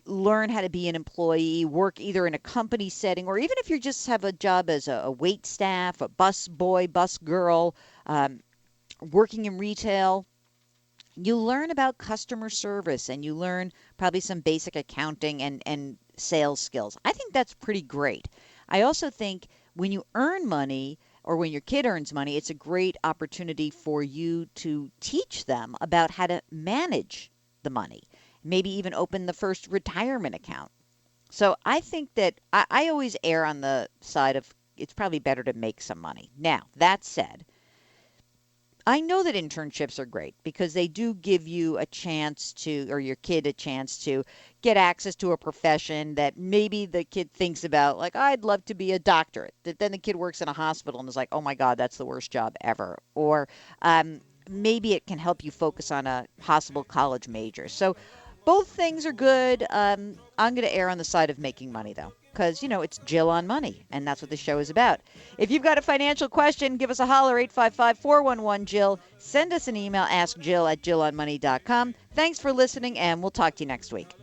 learn how to be an employee, work either in a company setting, or even if you just have a job as a wait staff, a bus boy, bus girl, working in retail. You learn about customer service and you learn probably some basic accounting and sales skills. I think that's pretty great. I also think when you earn money or when your kid earns money, it's a great opportunity for you to teach them about how to manage the money, maybe even open the first retirement account. So I think that I always err on the side of it's probably better to make some money. Now, that said, I know that internships are great because they do give you a chance to, or your kid a chance to get access to a profession that maybe the kid thinks about, like, I'd love to be a doctor. Then the kid works in a hospital and is like, oh my God, that's the worst job ever. Or maybe it can help you focus on a possible college major. So both things are good. I'm going to err on the side of making money, though, because, it's Jill on Money, and that's what the show is about. If you've got a financial question, give us a holler, 855-411-JILL. Send us an email, askjill@jillonmoney.com. Thanks for listening, and we'll talk to you next week.